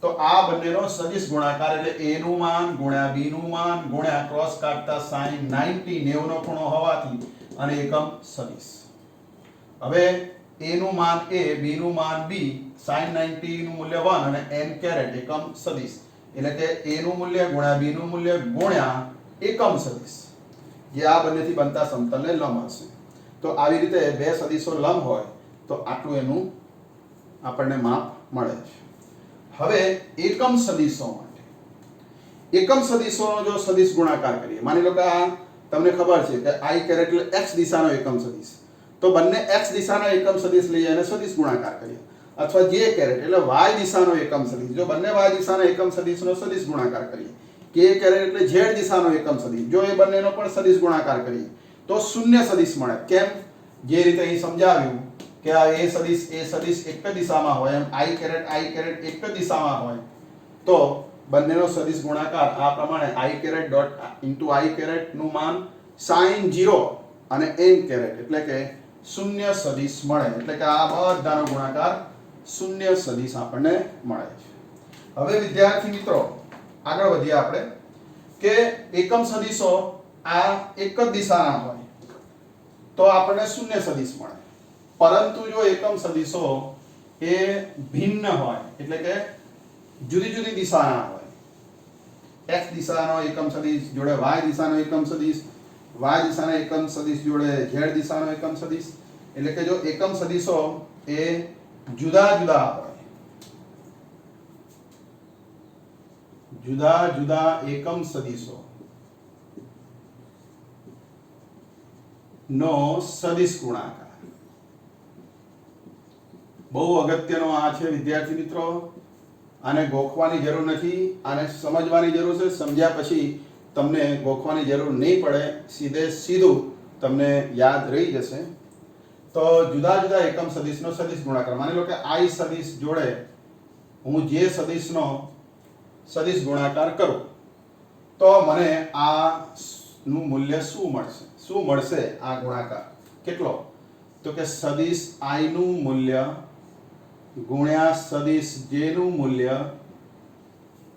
તો આ બંનેનો સદિશ ગુણાકાર એટલે a નું માન ગુણ્યા b નું માન ગુણ્યા ક્રોસ કાઢતા sin 90 નો ખૂણો હોવાથી અને એકમ સદિશ. હવે a નું માન a, b નું માન b, sin 90 નું મૂલ્ય 1 અને n કેરેટ એકમ સદિશ, એટલે કે a નું મૂલ્ય ગુણ્યા b નું મૂલ્ય ગુણ્યા એકમ સદિશ, જે આ બંનેથી બનતા સમતલને લંબ હશે. તો આવી રીતે બે સદિશો લંબ હોય તો આટલું એનું આપણને માપ મળે છે. હવે એકમ સદિશો માટે, એકમ સદિશોનો જો સદિશ ગુણાકાર કરીએ, માની લો કે આ તમને ખબર છે કે i કેરેટ એટલે x દિશાનો એકમ સદિશ, તો બંને x દિશાના એકમ સદિશ લઈએ અને સદિશ ગુણાકાર કરીએ. અથવા j કેરેટ એટલે y દિશાનો એકમ સદિશ, જો બંને y દિશાના એકમ સદિશનો સદિશ ગુણાકાર કરીએ. k કેરેટ એટલે z દિશાનો એકમ સદિશ, જો એ બંનેનો પણ સદિશ ગુણાકાર કરીએ તો શૂન્ય સદિશ મળે. કેમ? જે રીતે અહીં સમજાવ્યું કે આ એ સદિશ એક જ દિશામાં હોય, એમ i કેરેટ એક જ દિશામાં હોય, તો બંનેનો સદિશ ગુણાકાર આ પ્રમાણે i caret dot into i caret નું માન sin 0 અને n કેરેટ એટલે કે શૂન્ય સદિશ મળે. એટલે કે આ બધાનો ગુણાકાર શૂન્ય સદિશ આપણને મળે છે. હવે વિદ્યાર્થી મિત્રો આગળ વધીએ આપણે કે એકમ સદિશો આ એક જ દિશાના હોય તો આપણને શૂન્ય સદિશ મળે. પરંતુ જો એકમ સદિશો એ ભિન્ન હોય એટલે કે જુદી જુદી દિશાના હોય, x દિશાનો એકમ સદિશ જોડે y દિશાનો એકમ સદિશ, y દિશાના એકમ સદિશ જોડે z દિશાનો એકમ સદિશ, એટલે કે જો એકમ સદિશો એ જુદા જુદા હોય, જુદા જુદા એકમ સદિશો નો સદિશ ગુણાકાર. બહુ અગત્યનો આ છે વિદ્યાર્થી મિત્રો, આને ગોખવાની જરૂર નથી, આને સમજવાની જરૂર છે. સમજ્યા પછી તમને ગોખવાની જરૂર નહીં પડે, સીધે સીધું તમને યાદ રહી જશે. તો જુદા જુદા એકમ સદિશનો સદિશ ગુણાકાર, માની લો કે i સદિશ જોડે હું જે સદિશનો સદિશ ગુણાકાર કરું તો મને આ નું મૂલ્ય શું મળશે? શું મળશે આ ગુણાકાર? કેટલો? તો કે સદિશ i નું મૂલ્ય ગુણ્યા સદિશ j નું મૂલ્ય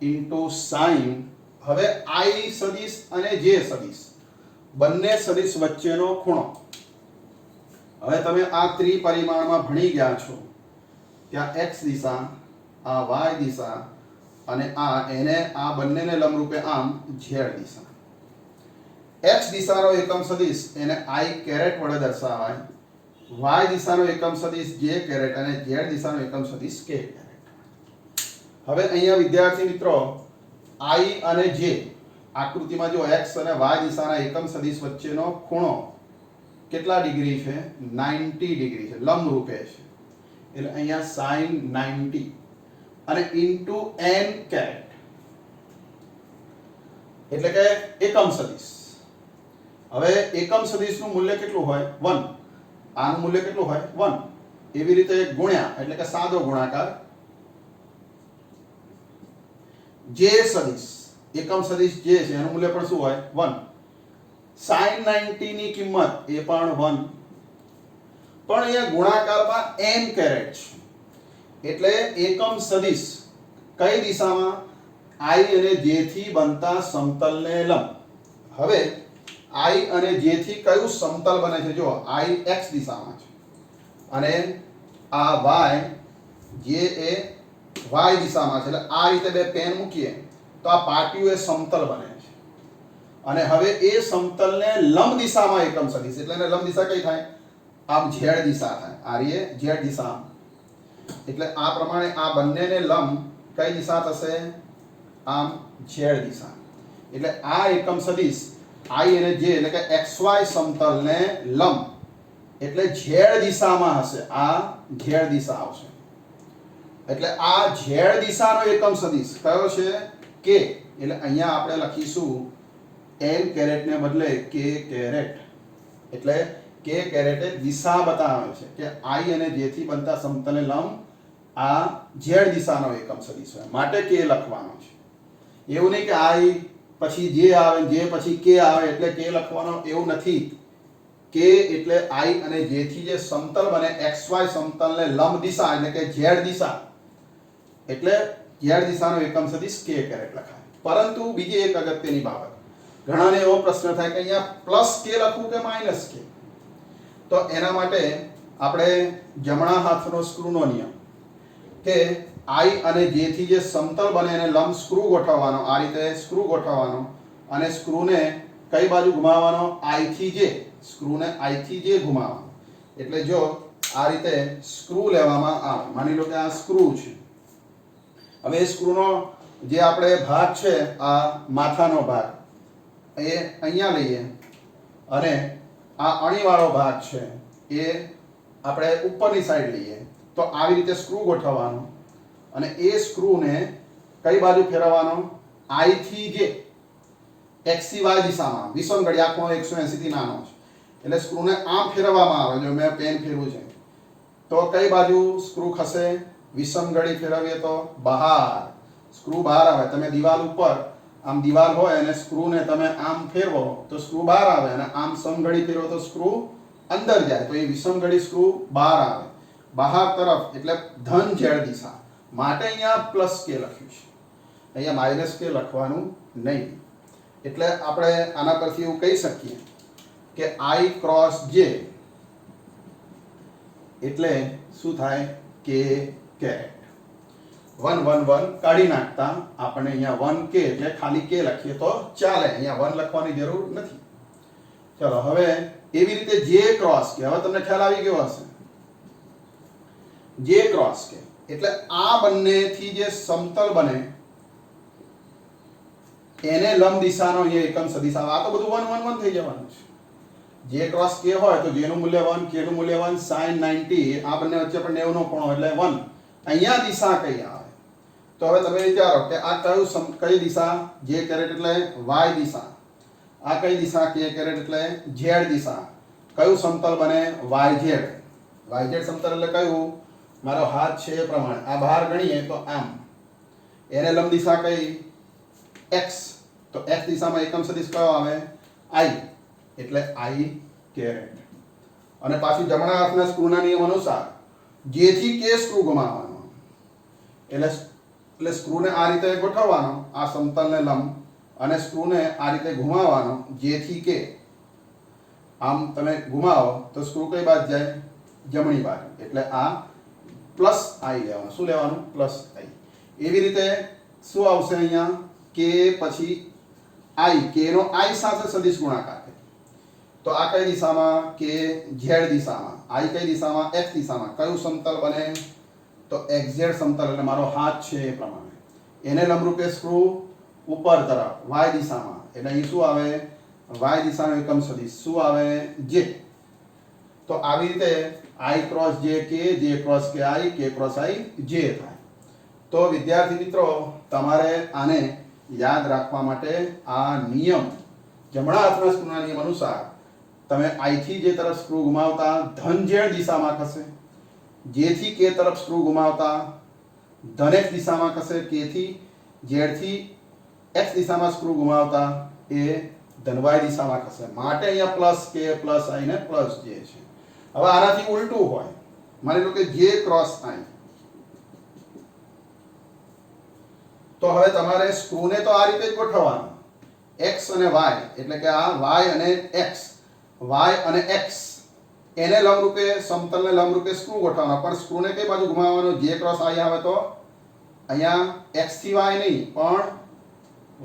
ઇન્ટુ sin. હવે i સદિશ અને j સદિશ બંને સદિશ વચ્ચેનો ખૂણો. હવે તમે આ ત્રિપરિમાણમાં ભણી ગયા છો કે આ x દિશા, આ y દિશા અને આ બંનેને લંબરૂપે આમ z દિશા. x દિશાનો એકમ સદિશ એને i કેરેટ વડે દર્શાવાય, y દિશાનો એકમ સદિશ j કેરેટ અને z દિશાનો એકમ સદિશ k કેરેટ. હવે અહીંયા વિદ્યાર્થી મિત્રો i અને j આકૃતિમાં જો x અને y દિશાના એકમ સદિશ વચ્ચેનો ખૂણો કેટલા ડિગ્રી છે? 90 ડિગ્રી છે, લંબ રૂપે છે. એટલે અહીંયા sin 90 અને ઇન્ટુ n કેરેટ એટલે કે એકમ સદિશ. હવે એકમ સદિશનું મૂલ્ય કેટલું હોય? 1. આનું મૂલ્ય કેટલું હોય? 1. એવી રીતે ગુણ્યા એટલે કે સાદો ગુણાકાર j સદિશ, એકમ સદિશ j છે એનું મૂલ્ય પણ શું હોય? 1. sin 90 ની કિંમત એ પણ 1. પણ અહીંયા ગુણાકારમાં n કેરેટ છે એટલે એકમ સદિશ કઈ દિશામાં? i અને j થી બનતા સમતલને લંબ. હવે i અને j થી કયું સમતલ બને છે? જો i x દિશામાં છે અને આ y j એ y દિશામાં છે, એટલે આ રીતે બે પેન મૂકીએ તો આ પાટિયું એ સમતલ બને છે. અને હવે એ સમતલને લંબ દિશામાં એકમ સદિશ, એટલે એને લંબ દિશા કઈ થાય? આમ z દિશા થાય. આ રીએ z દિશા. એટલે આ પ્રમાણે આ બંનેને લંબ કઈ દિશા થશે? આમ z દિશા. એટલે આ એકમ સદિશ i અને j એટલે કે xy સમતલને લંબ એટલે z દિશામાં હશે. આ z દિશા આવશે. એટલે આ z દિશાનો એકમ સદિશ કયો છે? k. એટલે અહીંયા આપણે લખીશું n કેરેટ ને બદલે k કેરેટ. એટલે k કેરેટ એ દિશા બતાવે છે કે i અને j થી બનતા સમતલને લંબ આ z દિશાનો એકમ સદિશ હોય, માટે k લખવાનો છે. એવું નહીં કે i પછી j આવે, j પછી k આવે એટલે k લખવાનો, એવું નથી. k એટલે i અને j થી જે સમતલ બને xy સમતલને લંબ દિશા એટલે કે z દિશા, એટલે z દિશાનો એકમ સદિશ k કેરેટ લખાય. પરંતુ બીજી એક અગત્યની બાબત, ઘણાને એવો પ્રશ્ન થાય કે અહીંયા પ્લસ k લખું કે માઈનસ k? તો એના માટે આપણે જમણા હાથનો સ્ક્રૂનો નિયમ કે I અને J થી જે સમતલ બને એને લંબ સ્ક્રૂ ગોઠવવાનો, આ રીતે સ્ક્રૂ ગોઠવવાનો અને સ્ક્રૂને કઈ બાજુ ઘુમાવવાનો, I થી J, સ્ક્રૂને I થી J ઘુમાવવાનો. એટલે જો આ રીતે સ્ક્રૂ લેવામાં આવે, માની લો કે આ સ્ક્રૂ છે. હવે એ સ્ક્રૂનો જે આપણે ભાગ છે, આ માથાનો ભાગ એ અહીંયા લઈએ અને આ અણીવાળો ભાગ છે એ આપણે ઉપરની સાઈડ લઈએ. તો આવી રીતે સ્ક્રૂ ગોઠવવાનો અને એ સ્ક્રૂને કઈ બાજુ ફેરવવાનો, I થી J, x થી y દિશામાં. વિષમઘડી આ ખૂણો 180 થી નાનો છે એટલે સ્ક્રૂને આમ ફેરવવામાં આવે. જો મેં પેન ફેરવું છે તો કઈ બાજુ સ્ક્રૂ ખસે, વિષમઘડી ફેરવીએ તો બહાર, સ્ક્રૂ બહાર આવે. તમે દિવાલ ઉપર આમ દિવાલ હોય અને સ્ક્રૂને તમે આમ ફેરવો તો સ્ક્રૂ બહાર આવે અને આમ સમઘડી ફેરવો તો સ્ક્રૂ અંદર જાય. તો એ વિષમઘડી સ્ક્રૂ બહાર આવે, બહાર તરફ, એટલે ધન ઝેડ દિશા. માટે અહીંયા પ્લસ k લખ્યું છે, અહીંયા માઇનસ k લખવાનું નહીં. એટલે આપણે આના પરથી એવું કહી શકીએ કે I ક્રોસ J એટલે શું થાય, k કેરેટ. 1 1 1 કાઢી નાખતા આપણે અહીંયા 1k એટલે ખાલી k લખીએ તો ચાલે, અહીંયા 1 લખવાની જરૂર નથી. ચલો હવે એવી રીતે J ક્રોસ k, હવે તમને ખ્યાલ આવી ગયો હશે. J ક્રોસ k એટલે આ બંનેથી જે સમતલ બને એને લંબ દિશાનો અહીંયા એકમ સદિશ આવે. આ તો બધું 1 1 1 થઈ જવાનું છે. J ક્રોસ k હોય તો J નું મૂલ્ય 1, k નું મૂલ્ય 1, sin 90, આ બંને વચ્ચે પણ 90 નો ખૂણો એટલે 1. અહીંયા દિશા કઈ આવે? તો હવે તમે વિચારો કે આ કઈ દિશા, J કેરેટ એટલે y દિશા, આ કઈ દિશા, k કેરેટ એટલે z દિશા. કયું સમતલ બને, yz. yz સમતલ એટલે કયું, મારો હાથ છે એ પ્રમાણે આ બહાર ગણીએ તો આમ, એને લંબ દિશા કઈ, x. તો x દિશામાં એકમ સદિશ કયો આવે, I, એટલે I કેરેટ. અને પાછું જમણા હાથના સ્ક્રૂના નિયમ અનુસાર J થી K સ્ક્રૂ ઘુમાવવાનો. એટલે સ્ક્રૂને આ રીતે ગોઠવવાનો, આ સમતલને લંબ, અને સ્ક્રૂને આ રીતે ઘુમાવવાનો J થી K. આમ તમે ઘુમાવો તો સ્ક્રૂ કઈ બાજુ જાય, જમણી બાજુ. એટલે આ પ્લસ I લેવાનું. શું લેવાનું, પ્લસ I. એવી રીતે શું આવશે અહીંયા, k પછી I, k નો I સાથે સદિશ ગુણાકાર. તો આ કઈ દિશામાં, k z દિશામાં, I કઈ દિશામાં, x દિશામાં. કયું સમતલ બને, તો xz સમતલ, એટલે મારો હાથ છે એ પ્રમાણે. એને લંબરૂપે સ્ક્રૂ ઉપર તરફ y દિશામાં, એટલે અહીં શું આવે, y દિશાનો એકમ સદિશ શું આવે, j. તો આવી રીતે I cross j k, j cross k I, k cross I j થાય. તો વિદ્યાર્થી મિત્રો તમારે આને યાદ રાખવા માટે આ નિયમ, જમણા હાથના સ્ક્રૂના નિયમ અનુસાર તમે I થી J તરફ સ્ક્રૂ ઘુમાવતા ધન z દિશામાં ખસે, J થી K તરફ સ્ક્રૂ ઘુમાવતા ધન x દિશામાં ખસે, K થી Z થી x દિશામાં સ્ક્રૂ ઘુમાવતા એ ધન y દિશામાં ખસે. માટે અહીંયા પ્લસ k પ્લસ I ને પ્લસ j છે. હવે આનાથી ઉલટું હોય, માની લો કે J ક્રોસ I, તો હવે તમારે સ્ક્રૂને તો આ રીતે જ ગોઠવવાનું, x અને y, એટલે કે આ y અને x એને લંબરૂપે, સમતલને લંબરૂપે સ્ક્રૂ ગોઠવવાનો. પણ સ્ક્રૂને કઈ બાજુ ઘુમાવવાનો, J ક્રોસ I આવે તો અહીંયા x થી y નહીં પણ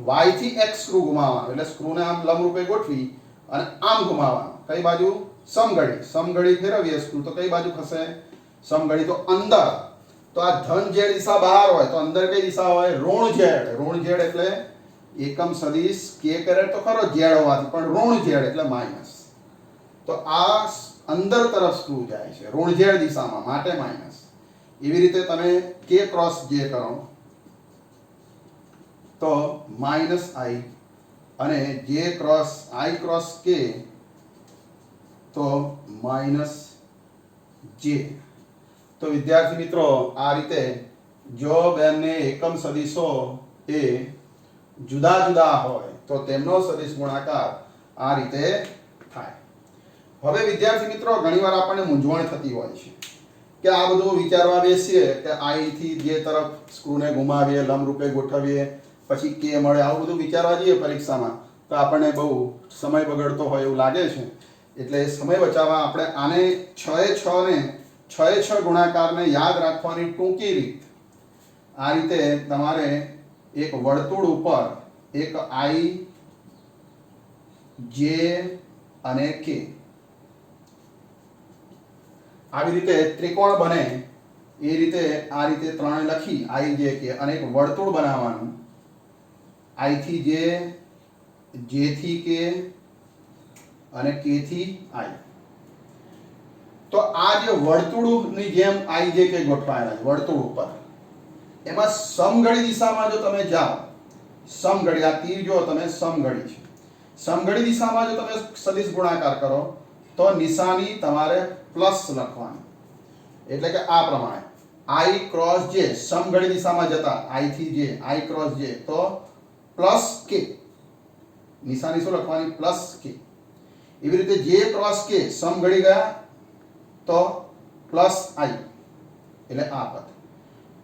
y થી x સ્ક્રૂ ઘુમાવવાનો. એટલે સ્ક્રૂને આમ લંબરૂપે ગોઠવી અને આમ ઘુમાવવાનો. કઈ બાજુ, સમઘડી. સમઘડી ફેરવીએ સ્ક્રૂ તો કઈ બાજુ ખસે, સમઘડી તો અંદર. તો આ ધન z દિશા બહાર હોય તો અંદર કઈ દિશા હોય, ઋણ z. ઋણ z એટલે એકમ સદિશ k કેરેટ તો ખરો z હોવાથી, પણ ઋણ z એટલે માઈનસ. તો આ અંદર તરફ સ્ક્રૂ જાય છે ઋણ z દિશામાં, માટે માઈનસ. એવી રીતે તમે k ક્રોસ j કરો તો માઈનસ I, અને j cross I cross k તો માઈનસ j. તો વિદ્યાર્થી મિત્રો આ રીતે જો બંને એકમ સદિશો એ જુદા જુદા હોય તો તેમનો સદિશ ગુણાકાર આ રીતે થાય. હવે વિદ્યાર્થી મિત્રો ઘણીવાર આપણને મૂંઝવણ થતી હોય છે કે આ બધું વિચારવા બેસીએ કે I થી J તરફ સ્ક્રૂને ઘુમાવીએ, લંબરૂપે ગોઠવીએ, પછી k મળે, આવું બધું વિચારવા જઈએ પરીક્ષામાં તો આપણને બહુ સમય બગડતો હોય એવું લાગે છે. એટલે સમય બચાવવા આપણે આને 6 ગુણાકારને યાદ રાખવાની ટૂંકી રીત આ રીતે તમારે એક વર્તુળ ઉપર એક i j અને k આવી રીતે ત્રિકોણ બને એ રીતે આ રીતે ત્રણે લખી i j k અને એક વર્તુળ બનાવવાનું i થી j j થી k અને k થી i તો આ જે વર્તુળની જેમ i j k ગોઠવાયેલા છે વર્તુળ ઉપર એમાં સમઘડી દિશામાં જો તમે જાઓ સમઘડી આ તીર જો તમે સમઘડી છે સમઘડી દિશામાં જો તમે સદિશ ગુણાકાર કરો તો નિશાની તમારે પ્લસ લખવાની એટલે કે આ પ્રમાણે i ક્રોસ j સમઘડી દિશામાં જતા i થી j i ક્રોસ j તો પ્લસ k નિશાની શું લખવાની પ્લસ k એવી રીતે j ક્રોસ k સમઘડી ગયા તો પ્લસ i એટલે આ પદ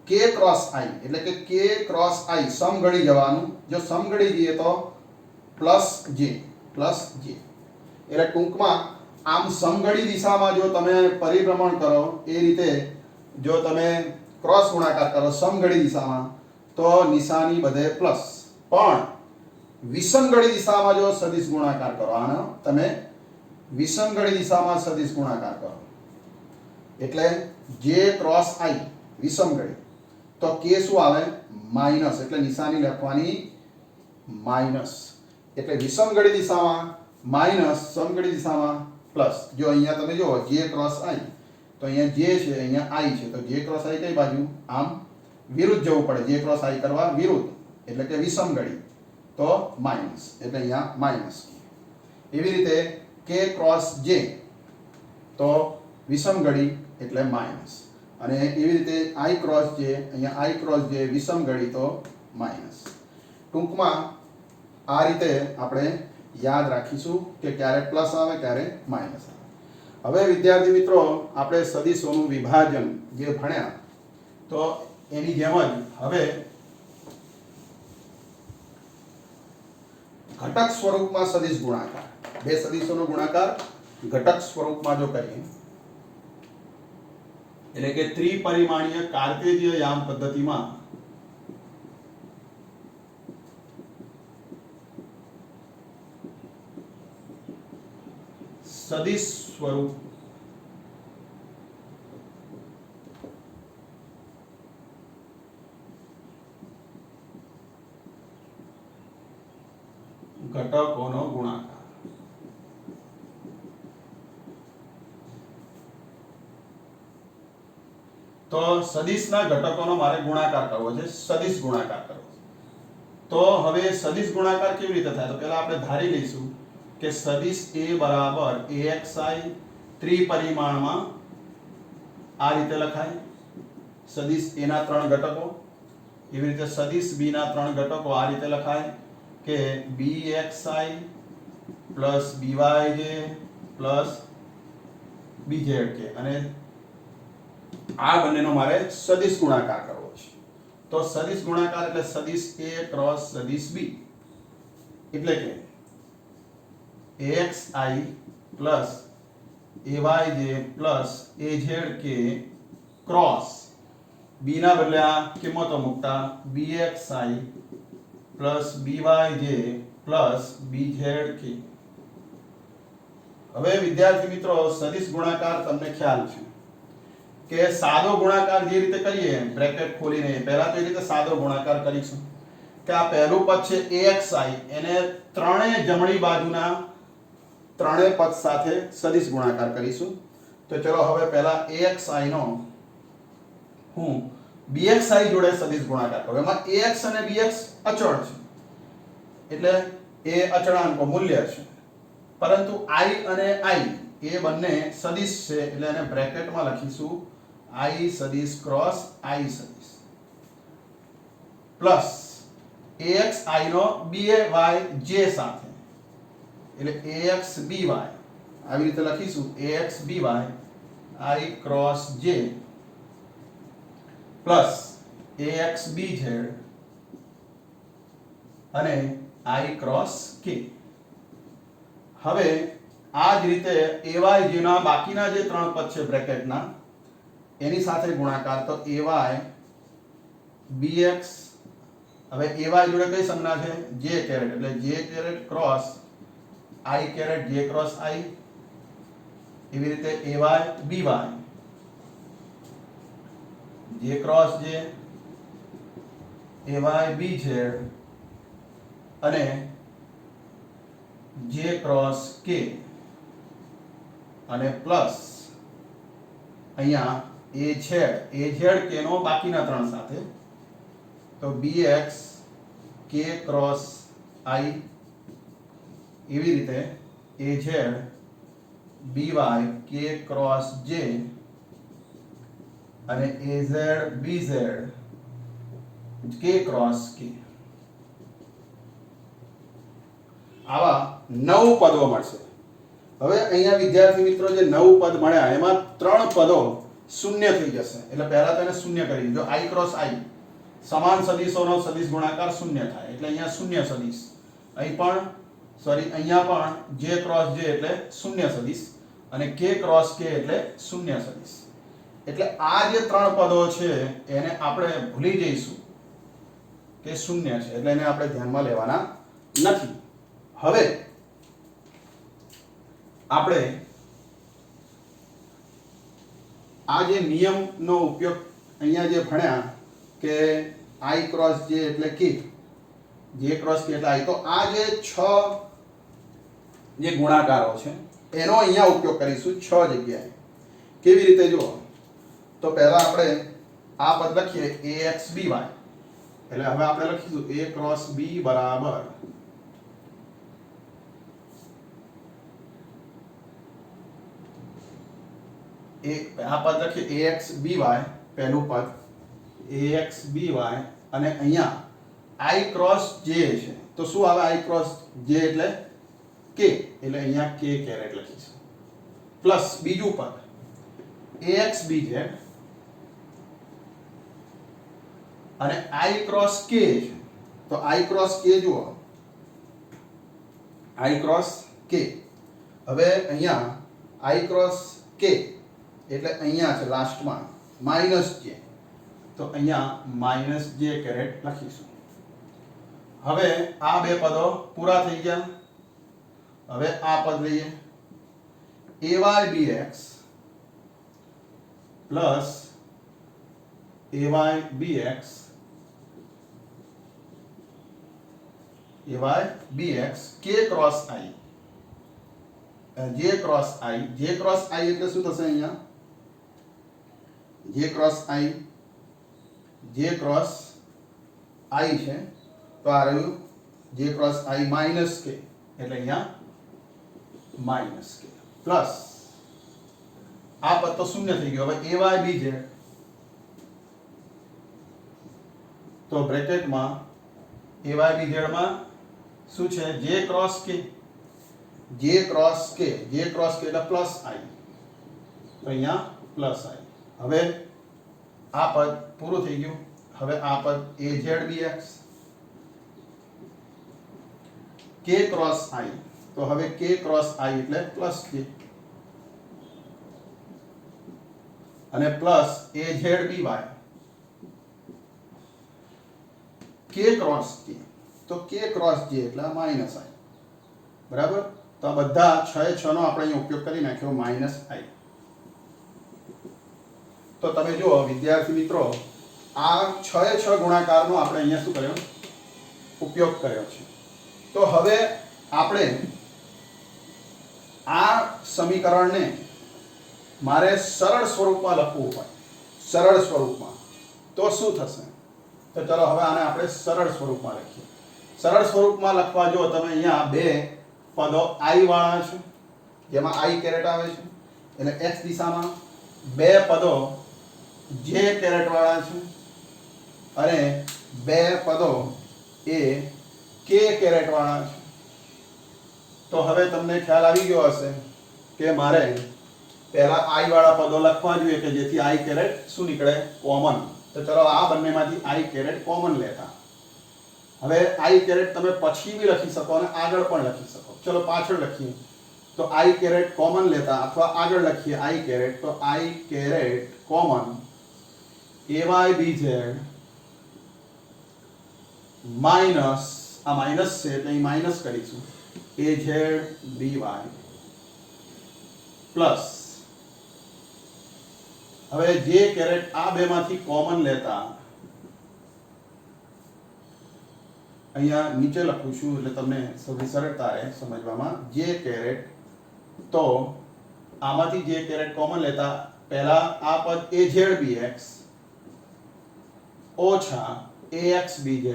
k ક્રોસ i એટલે કે k ક્રોસ i સમઘડી જવાનું જો સમઘડી જઈએ તો પ્લસ j એટલે ટૂંકમાં આમ સમઘડી દિશામાં જો તમે પરિભ્રમણ કરો એ રીતે જો તમે ક્રોસ ગુણાકાર કરો સમઘડી દિશામાં તો નિશાની બધે પ્લસ પણ વિષમઘડી દિશામાં જો સદિશ ગુણાકાર કરો આનો તમે વિષમઘડી દિશામાં સદિશ ગુણાકાર કરો એટલે j ક્રોસ i વિષમઘડી તો k શું આવે માઈનસ એટલે નિશાની લખવાની માઈનસ એટલે વિષમઘડી દિશામાં માઈનસ સમઘડી દિશામાં પ્લસ જો અહીંયા તમે જો j ક્રોસ i તો અહીંયા j છે અહીંયા i છે તો j ક્રોસ i કઈ બાજુ આમ વિરુદ્ધ જવું પડે j ક્રોસ i કરવા વિરુદ્ધ એટલે કે વિષમઘડી તો માઈનસ એટલે અહીંયા માઈનસ એવી રીતે k ક્રોસ j તો વિષમઘડી એટલે માઈનસ અને એવી રીતે i ક્રોસ j અહીંયા i ક્રોસ j વિષમઘડી તો માઈનસ ટૂંકમાં આ રીતે આપણે યાદ રાખીશું કે ક્યારે પ્લસ આવે ક્યારે માઈનસ આવે હવે વિદ્યાર્થી મિત્રો આપણે સદિશોનું વિભાજન જે ભણ્યા તો એની જેમ જ હવે ઘટક સ્વરૂપમાં સદિશ ગુણાકાર બે સદિશોનો ગુણાકાર ઘટક સ્વરૂપમાં જો કરીએ એટલે કે ત્રિપરિમાણીય કાર્ટેશિયન યામ પદ્ધતિમાં સદિશ સ્વરૂપ ઘટકોનો ગુણાકાર તો સદિશના ઘટકોનો મારે ગુણાકાર કરવો છે સદિશ ગુણાકાર કરવો છે તો હવે સદિશ ગુણાકાર કેવી રીતે થાય તો પહેલા આપણે ધારી લઈશું કે સદિશ a બરાબર axi ત્રિપરિમાણમાં આ રીતે લખાય સદિશ a ના ત્રણ ઘટકો એવી રીતે સદિશ b ના ત્રણ ઘટકો આ રીતે લખાય કે bxi byj bzk અને આ બંનેનો મારે સદિશ ગુણાકાર કરવો છે તો સદિશ ગુણાકાર એટલે સદિશ a ક્રોસ સદિશ b એટલે કે axi ayj azk cross b ના બદલે આ કિંમતો મૂકતા bxi byj bzk હવે વિદ્યાર્થી મિત્રો સદિશ ગુણાકાર તમને ખ્યાલ છે કે સાદો ગુણાકાર જે રીતે કરીએ બ્રેકેટ ખોલીને પહેલા તો એ રીતે સાદો ગુણાકાર કરીશું કે આ પહેલું પદ છે axi એને ત્રણેય જમણી બાજુના ત્રણેય પદ સાથે સદિશ ગુણાકાર કરીશું તો ચલો હવે પહેલા axi નો હું bxi જોડે સદિશ ગુણાકાર કરું એમાં ax અને bx અચળ છે એટલે એ અચળાંકો મૂલ્ય છે પરંતુ i અને i એ બંને સદિશ છે એટલે એને બ્રેકેટમાં લખીશું i સદિશ ક્રોસ i સદિશ પ્લસ axi નો byj સાથે એટલે ax by આવી રીતે લખીશું ax by i cross j plus ax bz અને i ક્રોસ k હવે આ જ રીતે ay જેના બાકીના જે ત્રણ પદ છે બ્રેકેટના એની સાથે ગુણાકાર, તો ay bx, હવે ay જોડે કઈ સંજ્ઞા છે? j કેરેટ, એટલે j caret cross i caret j cross i, એવી રીતે ay by j cross j, ay bz અને j ક્રોસ k, અને પ્લસ અહીંયા az k નો બાકીના ત્રણ સાથે, તો bx k ક્રોસ i, એવી રીતે az by k cross j અને az bz k cross k. આવા 9 પદો મળશે. હવે અહીંયા વિદ્યાર્થી મિત્રો જે 9 પદ મળ્યા એમાં 3 પદો શૂન્ય થઈ જશે, એટલે પહેલા તેને શૂન્ય કરી દો. i ક્રોસ i સમાન સદિશોનો સદિશ ગુણાકાર શૂન્ય થાય, એટલે અહીંયા શૂન્ય સદિશ, અહીં પણ અહીંયા પણ j ક્રોસ j એટલે શૂન્ય સદિશ, અને k ક્રોસ k એટલે શૂન્ય સદિશ. એટલે આ જે 3 પદો છે એને આપણે ભૂલી જઈશું કે શૂન્ય છે, એટલે એને આપણે ધ્યાનમાં લેવાના નથી. હવે આપણે આ જે નિયમનો ઉપયોગ અહીંયા જે ભણ્યા કે i ક્રોસ j એટલે k, j ક્રોસ k એટલે i, તો આ જે 6 જે ગુણાકારો છે એનો અહીંયા ઉપયોગ કરીશું 6 જગ્યાએ. કેવી રીતે જુઓ, તો પહેલા આપણે આ પદ લખીએ ax by, એટલે હવે આપણે લખીશું a ક્રોસ b બરાબર આ પદ લખીએ ax by, પહેલું પદ ax by, અને અહીંયા i ક્રોસ j છે, તો શું આવે? i ક્રોસ j એટલે k, એટલે અહીંયા k કેરેટ લખીશું, પ્લસ બીજું પદ ax bz અને i ક્રોસ k છે, તો i ક્રોસ k જુઓ, i ક્રોસ k. હવે અહીંયા i ક્રોસ k એટલે અહીંયા છે લાસ્ટમાં માઈનસ j, તો અહીંયા માઈનસ j કેરેટ લખીશું. હવે આ બે પદો પૂરા થઈ ગયા. હવે આ પદ લઈએ ay bx plus ay bx, ay bx k cross i, j cross i, j cross i એટલે શું થશે? અહીંયા j cross i, j cross i છે, તો આ રહ્યું j cross i minus k, એટલે અહીંયા માઈનસ k, પ્લસ આ પદ તો શૂન્ય થઈ ગયો. હવે ay bz, તો બ્રેકેટમાં ay bz માં શું છે? j cross k, j cross k, j cross k એટલે પ્લસ i, તો અહીંયા પ્લસ i. હવે આ પદ પૂરું થઈ ગયું. હવે આ પદ az bx k cross i, તો હવે k ક્રોસ i એટલે પ્લસ k, અને plus az by k cross k, તો k ક્રોસ j એટલે માઈનસ i. બરાબર? તો આ બધા 6 નો આપણે અહીં ઉપયોગ કરી નાખ્યો માઈનસ i. તો તમે જુઓ વિદ્યાર્થી મિત્રો, આ 6 ગુણાકારનો આપણે અહીંયા શું કર્યો? ઉપયોગ કર્યો છે. તો હવે આપણે આ સમીકરણને મારે સરળ સ્વરૂપમાં લખવું હોય, સરળ સ્વરૂપમાં, તો શું થશે? તો ચલો હવે આને આપણે સરળ સ્વરૂપમાં લખીએ. સરળ સ્વરૂપમાં લખવા જો તમે અહીંયા બે પદો i વાળા છે, જેમાં i કેરેટ આવે છે, એટલે x દિશામાં બે પદો j કેરેટ વાળા છે, અને બે પદો એ k કેરેટ વાળા છે. તો હવે તમને ખ્યાલ આવી ગયો હશે કે મારે પહેલા i વાળા પદો લખવા જોઈએ કે જેથી i કેરેટ શું નીકળે? કોમન. તો ચલો આ બંનેમાંથી i કેરેટ કોમન લેતા. હવે i કેરેટ તમે પછી બી લખી શકો અને આગળ પણ લખી શકો. ચલો પાછળ લખીએ. તો i કેરેટ કોમન લેતા અથવા આગળ લખીએ i કેરેટ, તો i caret common ay bz minus, આ માઇનસ છે એટલે અહીં માઇનસ કરીશું, az by પ્લસ, હવે જે કેરેટ આ બેમાંથી કોમન લેતા અહીંયા નીચે લખું છું એટલે તમને સૌથી સરળતા રહે સમજવામાં, જે કેરેટ, તો આમાંથી જે કેરેટ કોમન લેતા પહેલા આ પદ az bx ઓછા ax bz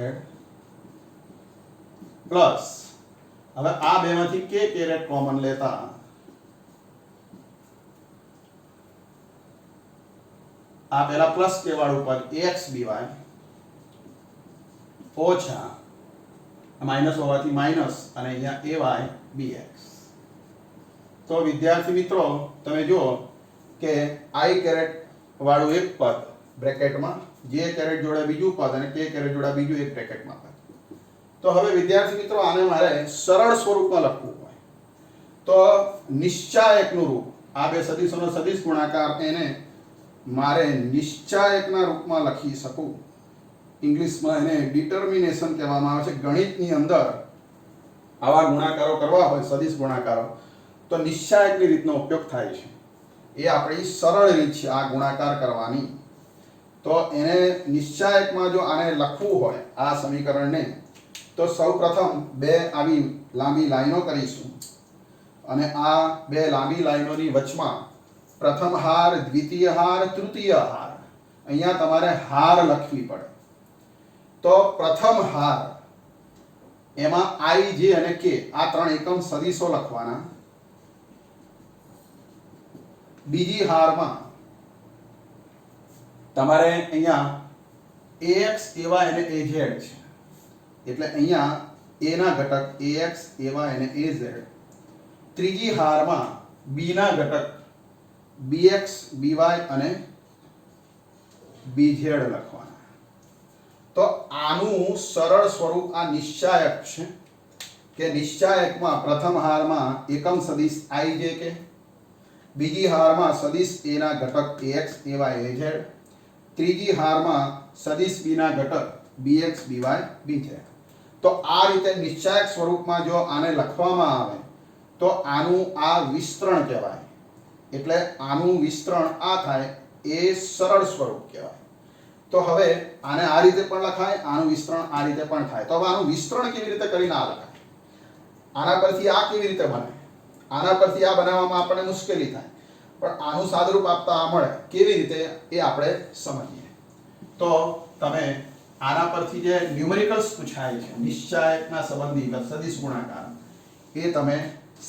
પ્લસ, હવે આ બેમાંથી કે કેરેટ કોમન લેતા આ પહેલા પ્લસ કે વાળું પદ ax by ઓછા માઇનસ હોવાથી માઇનસ અને અહીંયા ay bx. તો વિદ્યાર્થી મિત્રો તમે જુઓ કે i કેરેટ વાળું એક પદ બ્રેકેટમાં, જે કેરેટ જોડે બીજું પદ અને કે કેરેટ જોડે બીજું એક બ્રેકેટમાં પદ. તો હવે વિદ્યાર્થી મિત્રો આને મારે સરળ સ્વરૂપમાં લખવું હોય તો નિશ્ચાયકનું રૂપ, આ બે સદિશોનો સદિશ ગુણાકાર, એને મારે નિશ્ચાયકના રૂપમાં લખી શકું. ઇંગ્લિશમાં એને ડિટર્મિનેશન કહેવામાં આવે છે. ગણિતની અંદર આવા ગુણાકારો કરવા હોય, સદિશ ગુણાકારો, તો નિશ્ચાયકની રીતનો ઉપયોગ થાય છે. એ આપણી સરળ રીત છે આ ગુણાકાર કરવાની. તો એને નિશ્ચાયકમાં જો આને લખવું હોય આ સમીકરણને, તો સૌપ્રથમ બે આવી લાંબી લાઈનો કરીશું અને આ બે લાંબી લાઈનોની વચમાં પ્રથમ હાર, દ્વિતીય હાર, તૃતીય હાર, અહીંયા તમારે હાર લખવી પડે. તો પ્રથમ હાર એમાં i, j અને k આ ત્રણ એકમ સદિશો લખવાના. બીજી હારમાં તમારે અહીંયા ax, ay અને az છે, એટલે અહીંયા a ના ઘટક ax, ay અને az. ત્રીજી હારમાં b ના ઘટક bx, by અને bz લખવાના. તો આનું સરળ સ્વરૂપ આ નિશ્ચાયક છે કે નિશ્ચાયકમાં પ્રથમ હારમાં એકમ સદિશ i, j, k, બીજી હારમાં સદિશ a ના ઘટક ax, ay, az, ત્રીજી હારમાં સદિશ b ના ઘટક bx, by, bz. તો આ રીતે નિશ્ચાયક સ્વરૂપમાં જો આને લખવામાં આવે તો આનું આ વિસ્તરણ કહેવાય. એટલે આનું વિસ્તરણ આ થાય એ સરળ સ્વરૂપ કહેવાય. તો હવે આને આ રીતે પણ લખાય, આનું વિસ્તરણ આ રીતે પણ થાય. તો હવે આનું વિસ્તરણ કેવી રીતે કરીને આ લખાય, આના પરથી આ કેવી રીતે બને, આના પરથી આ બનાવવામાં આપણને મુશ્કેલી થાય, પણ આનું સાદુરૂપ આપતા આ મળે કેવી રીતે એ આપણે સમજીએ. તો તમે આના પરથી જે ન્યુમેરિકલ્સ પૂછાય છે નિશ્ચાયકના સંબંધી સદિશ ગુણાકાર, એ તમે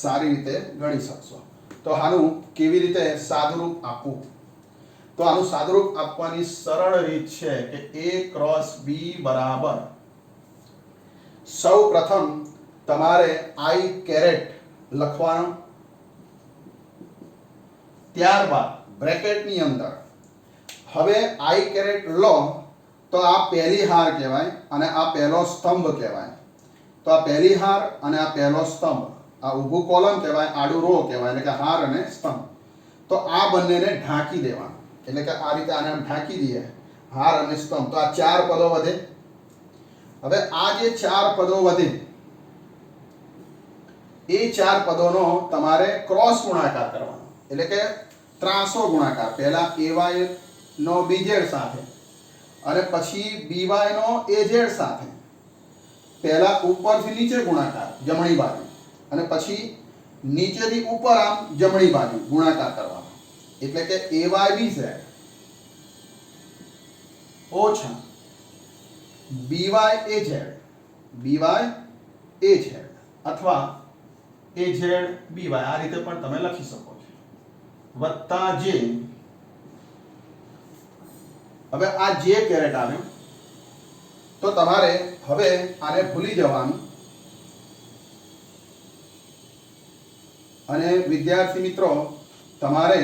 સારી રીતે ગણી શકશો. તો આનું કેવી રીતે સાદુરૂપ આપવું, તો આનું સાદુરૂપ આપવાની સરળ રીત છે કે a ક્રોસ b બરાબર, સૌ પ્રથમ તમારે i કેરેટ લખવાનો, ત્યારબાદ બ્રેકેટની અંદર હવે i કેરેટ લો તો આ પહેલી હાર કહેવાય અને આ પહેલો સ્તંભ કહેવાય. તો આ પહેલી હાર અને આ પહેલો સ્તંભ, આ ઊભું કોલમ કહેવાય, આડું રો કહેવાય, એટલે કે હાર અને સ્તંભ. તો આ બંનેને ઢાંકી દેવાનું, એટલે કે આ રીતે આને ઢાંકી દઈએ, હાર અને સ્તંભ. તો આ ચાર પદો વધે. હવે આ જે ચાર પદો વધે એ ચાર પદોનો તમારે ક્રોસ ગુણાકાર કરવાનો, એટલે કે ત્રાસો ગુણાકાર. પહેલા ay નો bz સાથે અને પછી by નો az સાથે. પહેલા ઉપરથી નીચે ગુણાકાર જમણી બાજુ અને પછી નીચેથી ઉપર આમ જમણી બાજુ ગુણાકાર કરવાનો, એટલે કે ay bz ઓછા by az, by az અથવા az by, આ રીતે પણ તમે લખી શકો છો, વત્તા j. હવે આ j કેરેટ આવ્યો તો તમારે હવે આને ભૂલી જવાનું અને વિદ્યાર્થી મિત્રો તમારે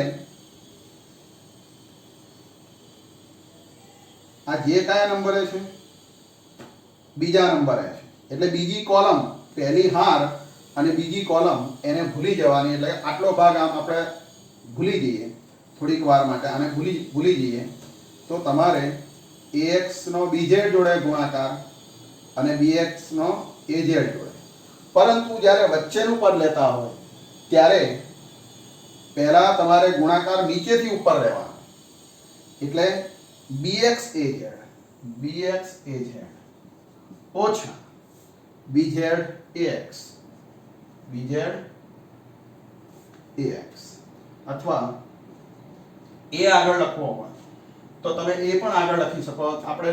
આ જે કયા નંબરે છે, બીજા નંબરે છે, એટલે બીજી કોલમ પહેલી હાર અને બીજી કોલમ એને ભૂલી જવાની, એટલે આટલો ભાગ આમ આપણે ભૂલી જઈએ થોડીક વાર માટે, આને ભૂલી જઈએ તો તમારે ax નો bz જોડે ગુણાકાર અને bx નો az જોડે, પરંતુ જ્યારે વચ્ચેનું પદ લેતા હોય ત્યારે પહેલા તમારે ગુણાકાર નીચેથી ઉપર લેવાનો, એટલે bx az ઓછા bz ax અથવા એ આગળ લખવો હોય તો તમે એ પણ આગળ લખી શકો. આપણે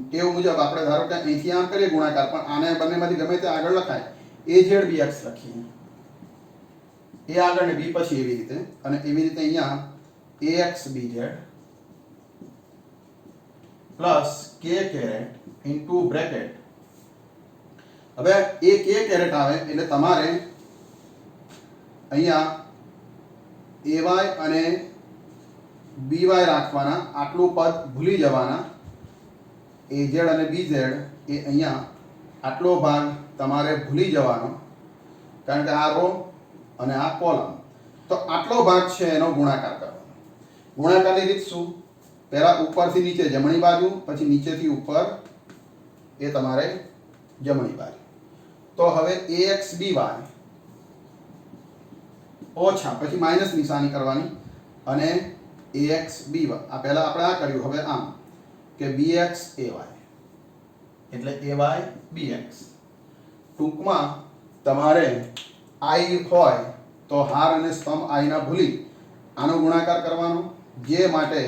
ટેવ મુજબ આપણે ધારો કે અહીંથી આમ કરીએ ગુણાકાર, પણ આને બંનેમાંથી ગમે તે આગળ લખાય. az bx લખીએ, એ આગળ ને b પછી એવી રીતે, અને એવી રીતે અહીંયા ax bz plus k caret into bracket. હવે એ k કેરેટ આવે એટલે તમારે અહીંયા ay અને by રાખવાના, આટલું પદ ભૂલી જવાના. az અને bz એ અહીંયા આટલો ભાગ તમારે ભૂલી જવાનો, કારણ કે આ રો અને આ કોલમ. તો આટલો ભાગ છે એનો ગુણાકાર કરવાનો. ગુણાકારની રીત શું? પહેલા ઉપરથી નીચે જમણી બાજુ, પછી નીચેથી ઉપર એ તમારે જમણી બાજુ. તો હવે ax by ઓછા, પછી માઇનસ નિશાની કરવાની, અને ax by આ પહેલા આપણે આ કર્યું, હવે આમ કે bx ay એટલે ay bx. ટૂંકમાં તમારે i હોય તો હાર અને સ્તંભ i ના ભૂલી આનો ગુણાકાર કરવાનો, j માટે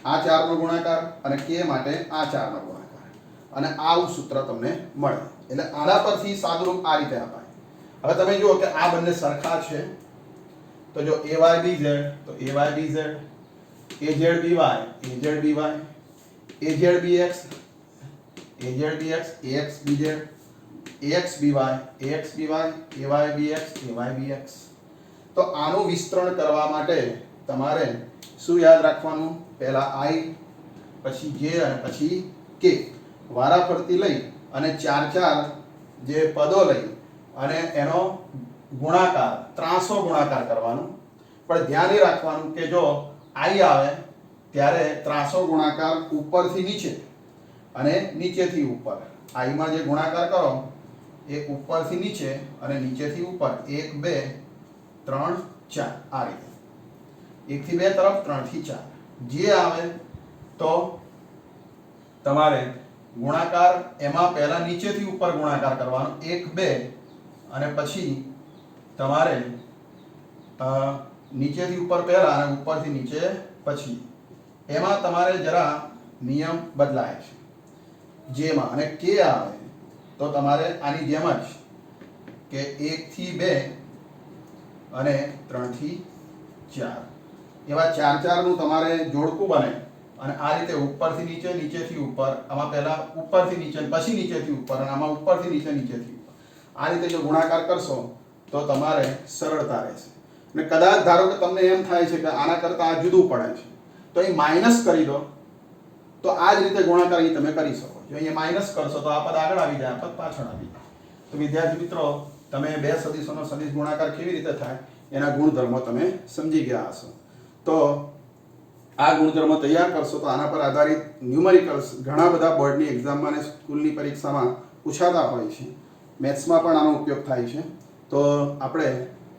આ 4 નો ગુણાકાર અને k માટે આ 4 નો ગુણાકાર, અને આવું સૂત્ર તમને મળે. એટલે આના પરથી સાદુરૂપ આ રીતે અપાય. હવે તમે જુઓ કે આ બંને સરખા છે, તો જો ay bz તો ay bz, az by az by, az bx ax bz, ax by ax by, ay bx ay bx. તો આનું વિસ્તરણ કરવા માટે તમારે શું યાદ રાખવાનું? પહેલા i, પછી j અને પછી k, વારાફરતી લઈ અને 4 જે પદો લઈ અને એનો ગુણાકાર, ત્રાંસો ગુણાકાર કરવાનો. પણ ધ્યાન એ રાખવાનું કે જો i આવે ત્યારે ત્રાંસો ગુણાકાર ઉપરથી નીચે અને નીચેથી ઉપર. i માં જે ગુણાકાર કરો એ ઉપરથી નીચે અને નીચેથી ઉપર, 1 2 3 4 આ રીતે, 1 થી 2 તરફ, 3 થી 4. જે આવે તો તમારે ગુણાકાર એમાં પહેલા નીચેથી ઉપર ગુણાકાર કરવાનો, 1 2, અને પછી તમારે નીચેથી ઉપર પહેલા અને ઉપરથી નીચે પછી. એમાં તમારે જરા નિયમ બદલાય છે જેમાં, અને k આવે તો તમારે આની જેમ જ કે 1 થી 2 અને 3 થી 4 એવા 4 નું તમારે જોડકું બને, અને આ રીતે ઉપરથી નીચે, નીચેથી ઉપર. આમાં પહેલા ઉપરથી નીચે, પછી નીચેથી ઉપર, અને આમાં ઉપરથી નીચે, નીચેથી ઉપર. આ રીતે જો ગુણાકાર કરશો તો તમારે સરળતા રહેશે. અને કદાચ ધારો કે તમને એમ થાય છે કે આના કરતાં આ જુદું પડે છે, તો અહીં માઇનસ કરી દો, તો આ જ રીતે ગુણાકાર અહીં તમે કરી શકો. જો અહીંયા માઇનસ કરશો તો આ પદ આગળ આવી જાય, આ પદ પાછળ આવી જાય. તો વિદ્યાર્થી મિત્રો, તમે બે સદિશોનો સદિશ ગુણાકાર કેવી રીતે થાય એના ગુણધર્મો તમે સમજી ગયા હશો. તો આ ગુણધર્મો તૈયાર કરશો તો આના પર આધારિત ન્યુમેરિકલ્સ ઘણા બધા બોર્ડની એક્ઝામમાં અને સ્કૂલની પરીક્ષામાં પૂછાતા હોય છે. મેથ્સમાં પણ આનો ઉપયોગ થાય છે. તો આપણે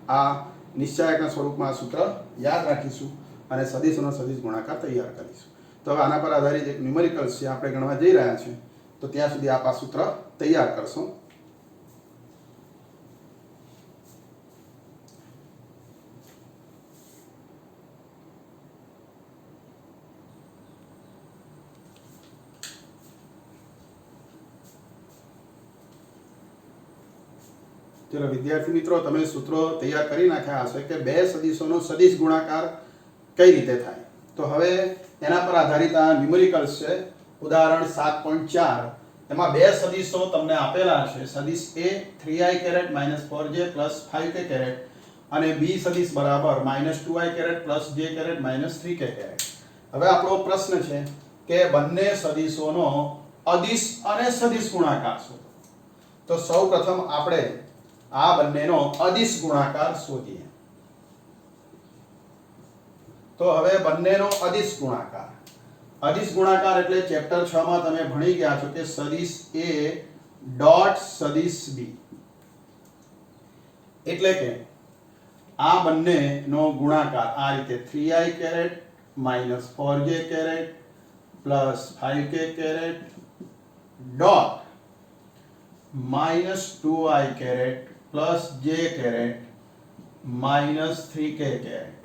આ નિશ્ચાયકના સ્વરૂપમાં આ સૂત્ર યાદ રાખીશું અને સદિશોનો સદિશ ગુણાકાર તૈયાર કરીશું. તો હવે આના પર આધારિત એક ન્યુમેરિકલ્સ છે આપણે ગણવા જઈ રહ્યા છીએ. તો ત્યાં સુધી આપ આ સૂત્ર તૈયાર કરશો. ચલો વિદ્યાર્થી મિત્રો, તમે સૂત્રો તૈયાર કરી નાખ્યા હશે કે બે સદિશોનો સદિશ ગુણાકાર કઈ રીતે થાય. તો હવે એના પર આધારિત આ ન્યુમેરિકલ્સ છે. ઉદાહરણ 7.4, એમાં બે સદિશો તમને આપેલા છે. સદિશ a 3i caret -4j 5k caret, અને b સદિશ બરાબર -2i caret j caret -3k caret. હવે આપણો પ્રશ્ન છે કે બંને સદિશોનો અદિશ અને સદિશ ગુણાકાર શોધો. તો સૌપ્રથમ આપણે આ બંનેનો અદિશ ગુણાકાર શોધીએ. તો હવે બંનેનો અદિશ ગુણાકાર. અદિશ ગુણાકાર એટલે ચેપ્ટર 6 માં તમે ભણી ગયા છો કે સદિશ A ડોટ સદિશ B. એટલે કે આ બંનેનો ગુણાકાર આ રીતે 3i caret minus 4j caret plus 5k caret dot minus 2i caret plus j caret minus 3k caret.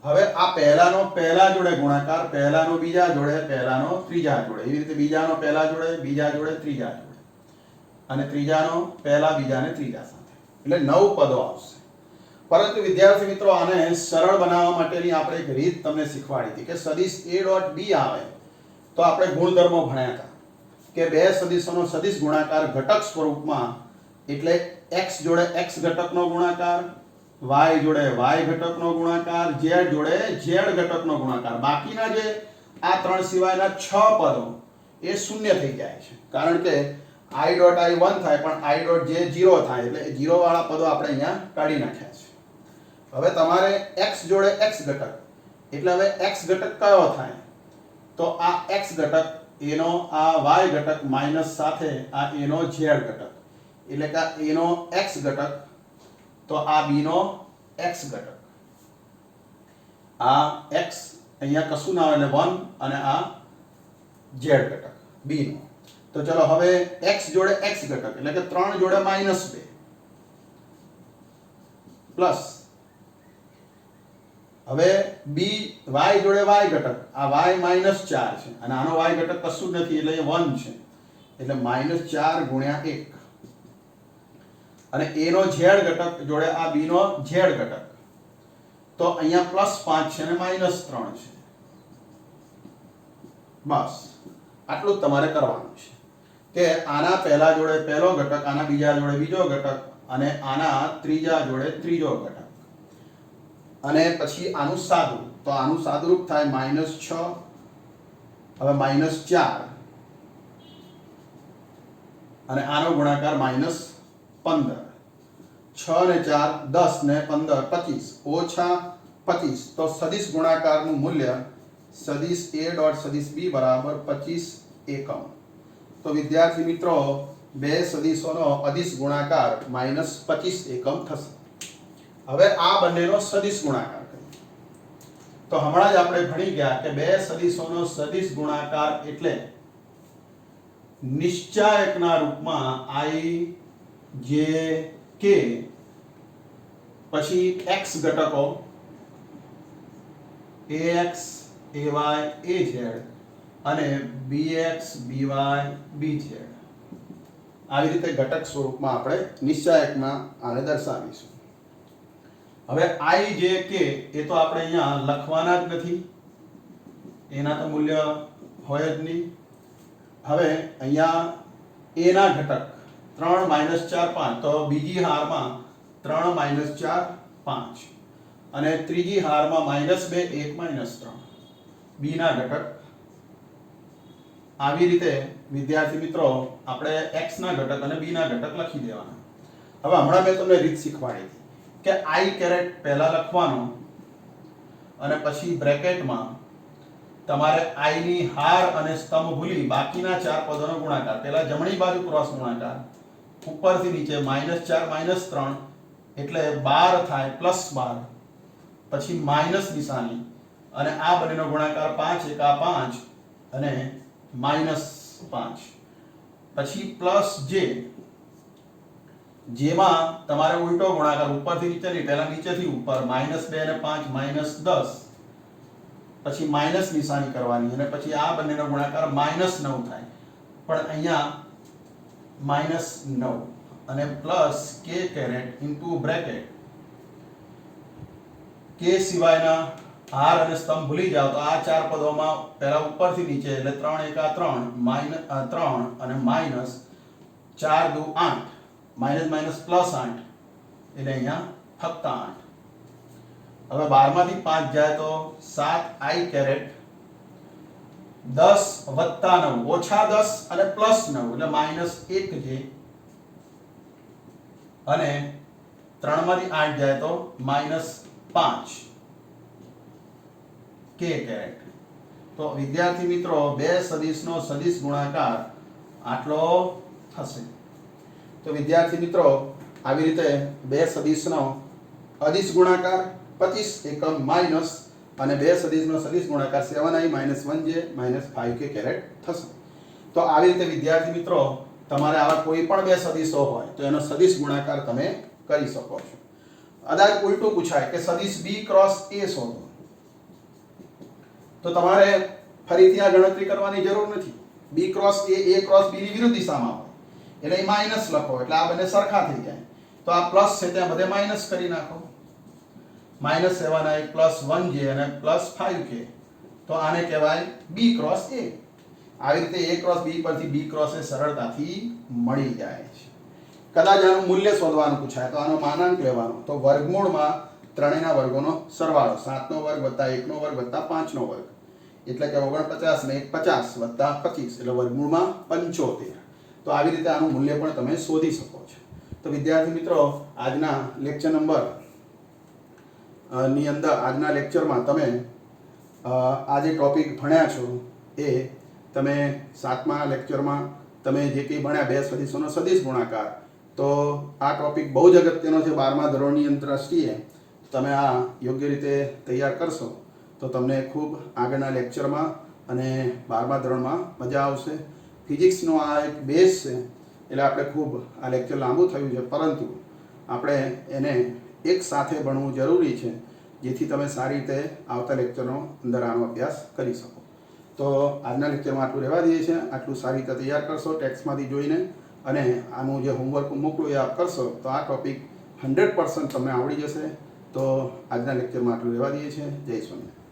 હવે આ પહેલાનો પહેલા જોડે ગુણાકાર, પહેલાનો બીજા જોડે, પહેલાનો ત્રીજા જોડે, એવી રીતે બીજાનો પહેલા જોડે, બીજા જોડે, ત્રીજા જોડે, અને ત્રીજાનો પહેલા, બીજાને ત્રીજા સાથે, એટલે 9 પદો આવશે. પરંતુ વિદ્યાર્થી મિત્રો આને સરળ બનાવવા માટેની આપણે એક રીત તમને શીખવાડી હતી કે સદિશ A ડોટ B આવે તો આપણે ગુણધર્મો ભણ્યા હતા કે બે સદિશોનો સદિશ ગુણાકાર ઘટક સ્વરૂપમાં, એટલે x જોડે x ઘટકનો ગુણાકાર, y જોડે y ઘટકનો ગુણાકાર, z જોડે z ઘટકનો ગુણાકાર. બાકીના જે આ ત્રણ સિવાયના 6 પદો એ શૂન્ય થઈ જાય છે, કારણ કે i ડોટ i 1 થાય પણ i ડોટ j 0 થાય, એટલે 0 વાળા પદો આપણે અહીંયા કાઢી નાખ્યા છે. હવે તમારે x જોડે x ઘટક, એટલે હવે x ઘટક કયો થાય? તો આ x ઘટક એનો આ y ઘટક માઈનસ સાથે આ એનો z ઘટક, એટલે કે એનો x ઘટક તો આ b નો x ઘટક. આ x અહીંયા કશું ના આવે એટલે 1 અને આ z ઘટક b નો. તો ચલો હવે x જોડે x ઘટક એટલે કે 3 જોડે -2 પ્લસ હવે b y જોડે y ઘટક, આ y -4 છે અને આનો y ઘટક કશું જ નથી એટલે એ 1 છે, એટલે -4 ગુણ્યા 1 અને a નો z ઘટક જોડે આ b નો z ઘટક, તો અહીંયા +5 છે અને -3 છે. બસ આટલું જ તમારે કરવાનું છે કે આના પહેલા જોડે પહેલો ઘટક, આના બીજા જોડે બીજો ઘટક અને આના ત્રીજા જોડે ત્રીજો ઘટક, અને પછી આનું સાદું, તો આનું સાદુરૂપ થાય -6, હવે -4 અને આનો ગુણાકાર -15. 6 ને 4 10 ને 15 25 ઓછા 25, તો સદિશ ગુણાકારનું મૂલ્ય સદિશ A ડોટ સદિશ B બરાબર 25 એકમ. તો વિદ્યાર્થી મિત્રો બે સદિશોનો અદિશ ગુણાકાર -25 એકમ થશે. હવે આ બંનેનો સદિશ ગુણાકાર કરીએ. તો હમણાં જ આપણે ભણી ગયા કે બે સદિશોનો સદિશ ગુણાકાર એટલે નિશ્ચાયકના રૂપમાં i j k પછી x ઘટકો ax ay az અને bx by bz આવી રીતે ઘટક સ્વરૂપમાં આપણે નિશ્ચાયકમાં આને દર્શાવીશું. હવે i j k એ તો આપણે અહીંયા લખવાના જ નથી, એના તો મૂલ્ય હોય જ નહીં. હવે અહીંયા a ના ઘટક 3 -4 5, તો બીજી હારમાં 3 -4 5 અને ત્રીજી હારમાં -2 1 -3 b ના ઘટક. આવી રીતે વિદ્યાર્થી મિત્રો આપણે x ના ઘટક અને b ના ઘટક લખી દેવાના. હવે હમણાં મેં તમને રીત શીખવાડી કે i કેરેટ પહેલા લખવાનો અને પછી બ્રેકેટમાં તમારે i ની હાર અને સ્તંભ ભૂલી બાકીના 4 પદોનો ગુણાકાર, પહેલા જમણી બાજુ ક્રોસ ગુણાકાર, ઉપરથી નીચે -4 -3 એટલે 12 થાય +12, પછી માઈનસ નિશાની અને આ બંનેનો ગુણાકાર 5 એકા 5 અને -5, પછી પ્લસ j, જેમાં તમારે ઉલટો ગુણાકાર ઉપરથી નીચે નહીં, પહેલા નીચેથી ઉપર, -2 અને 5 -10, પછી માઈનસ નિશાની કરવાની અને પછી આ બંનેનો ગુણાકાર -9 થાય, પણ અહીંયા -9 અને plus k caret into bracket, k સિવાયના હાર અને સ્તંભ ભૂલી જાવ તો આ 4 પદોમાં પહેલા ઉપરથી નીચે એટલે 3 એકા 3 3 અને માઈનસ 4 દુ 8 માઈનસ પ્લસ 8 એટલે અહીંયા ફક્ત 8. હવે 12 માંથી 5 જાય તો 7i કેરેટ 10 વત્તા 9 ઓછા 10 અને પ્લસ 9 એટલે -1 છે અને 3 માંથી 8 જાય તો -5 કે કેરેટ. તો વિદ્યાર્થી મિત્રો બે સદિશનો સદિશ ગુણાકાર આટલો થશે. તો વિદ્યાર્થી મિત્રો આવી રીતે બે સદિશનો અદિશ ગુણાકાર 25 એકમ માઈનસ અને બે સદિશનો સદિશ ગુણાકાર 7i - 1j - 5k કેરેટ થશે. તો આવી રીતે વિદ્યાર્થી મિત્રો તમારે આવા કોઈ પણ બે સદિશો હોય તો એનો સદિશ ગુણાકાર તમે કરી શકો છો. અદાજ ઉલટું પૂછાય કે સદિશ b ક્રોસ a શોધો, તો તમારે ફરીથી આ ગણતરી કરવાની જરૂર નથી. b cross a cross b ની વિરુદ્ધ દિશામાં હોય એટલે માઈનસ લખો એટલે આ બંને સરખા થઈ જાય. તો આ પ્લસ છે ત્યાં બધે માઈનસ કરી નાખો. -7i + 1j અને +5k. તો આને કહેવાય b ક્રોસ a. આવી રીતે a ક્રોસ b પરથી b ક્રોસ a સરળતાથી મળી જાય છે. કદાચ આનું મૂલ્ય શોધવાનું પૂછાય તો આનો માનાંક લેવાનો, તો વર્ગમૂળમાં ત્રણેયના વર્ગોનો સરવાળો 7નો વર્ગ + 1નો વર્ગ + 5નો વર્ગ એટલે કે 49 ને 1 50 + 25 એટલે વર્ગમૂળમાં 75. તો આવી રીતે આનું મૂલ્ય પણ તમે શોધી શકો છો. તો વિદ્યાર્થી મિત્રો આજના લેક્ચર નંબર ની અંદર આજના લેક્ચરમાં તમે આ જે ટોપિક ભણ્યા છો એ તમે 7મા લેક્ચરમાં તમે જે કંઈ ભણ્યા બે સદિશોનો સદિશ ગુણાકાર, તો આ ટોપિક બહુ જ અગત્યનો છે 12મા ધોરણની દ્રષ્ટિએ. તમે આ યોગ્ય રીતે તૈયાર કરશો તો તમને ખૂબ આગળના લેક્ચરમાં અને 12મા ધોરણમાં મજા આવશે. ફિઝિક્સનો આ એક બેઝ છે એટલે આપણે ખૂબ આ લેક્ચર લાંબુ થયું છે, પરંતુ આપણે એને એક સાથે ભણવું જરૂરી છે જેથી તમે સારી રીતે આવતા લેક્ચરનો અંદર આનો અભ્યાસ કરી શકો. તો આજના લેક્ચરમાં આટલું રહેવા દઈએ છીએ. આટલું સારી રીતે તૈયાર કરશો ટેક્સ્ટમાંથી જોઈને અને આનું જે હોમવર્ક મોકલું એ આપ કરશો તો આ ટોપિક 100% તમને આવડી જશે. તો આજના લેક્ચરમાં આટલું રહેવા દઈએ છીએ. જય સ્વામિનારાયણ.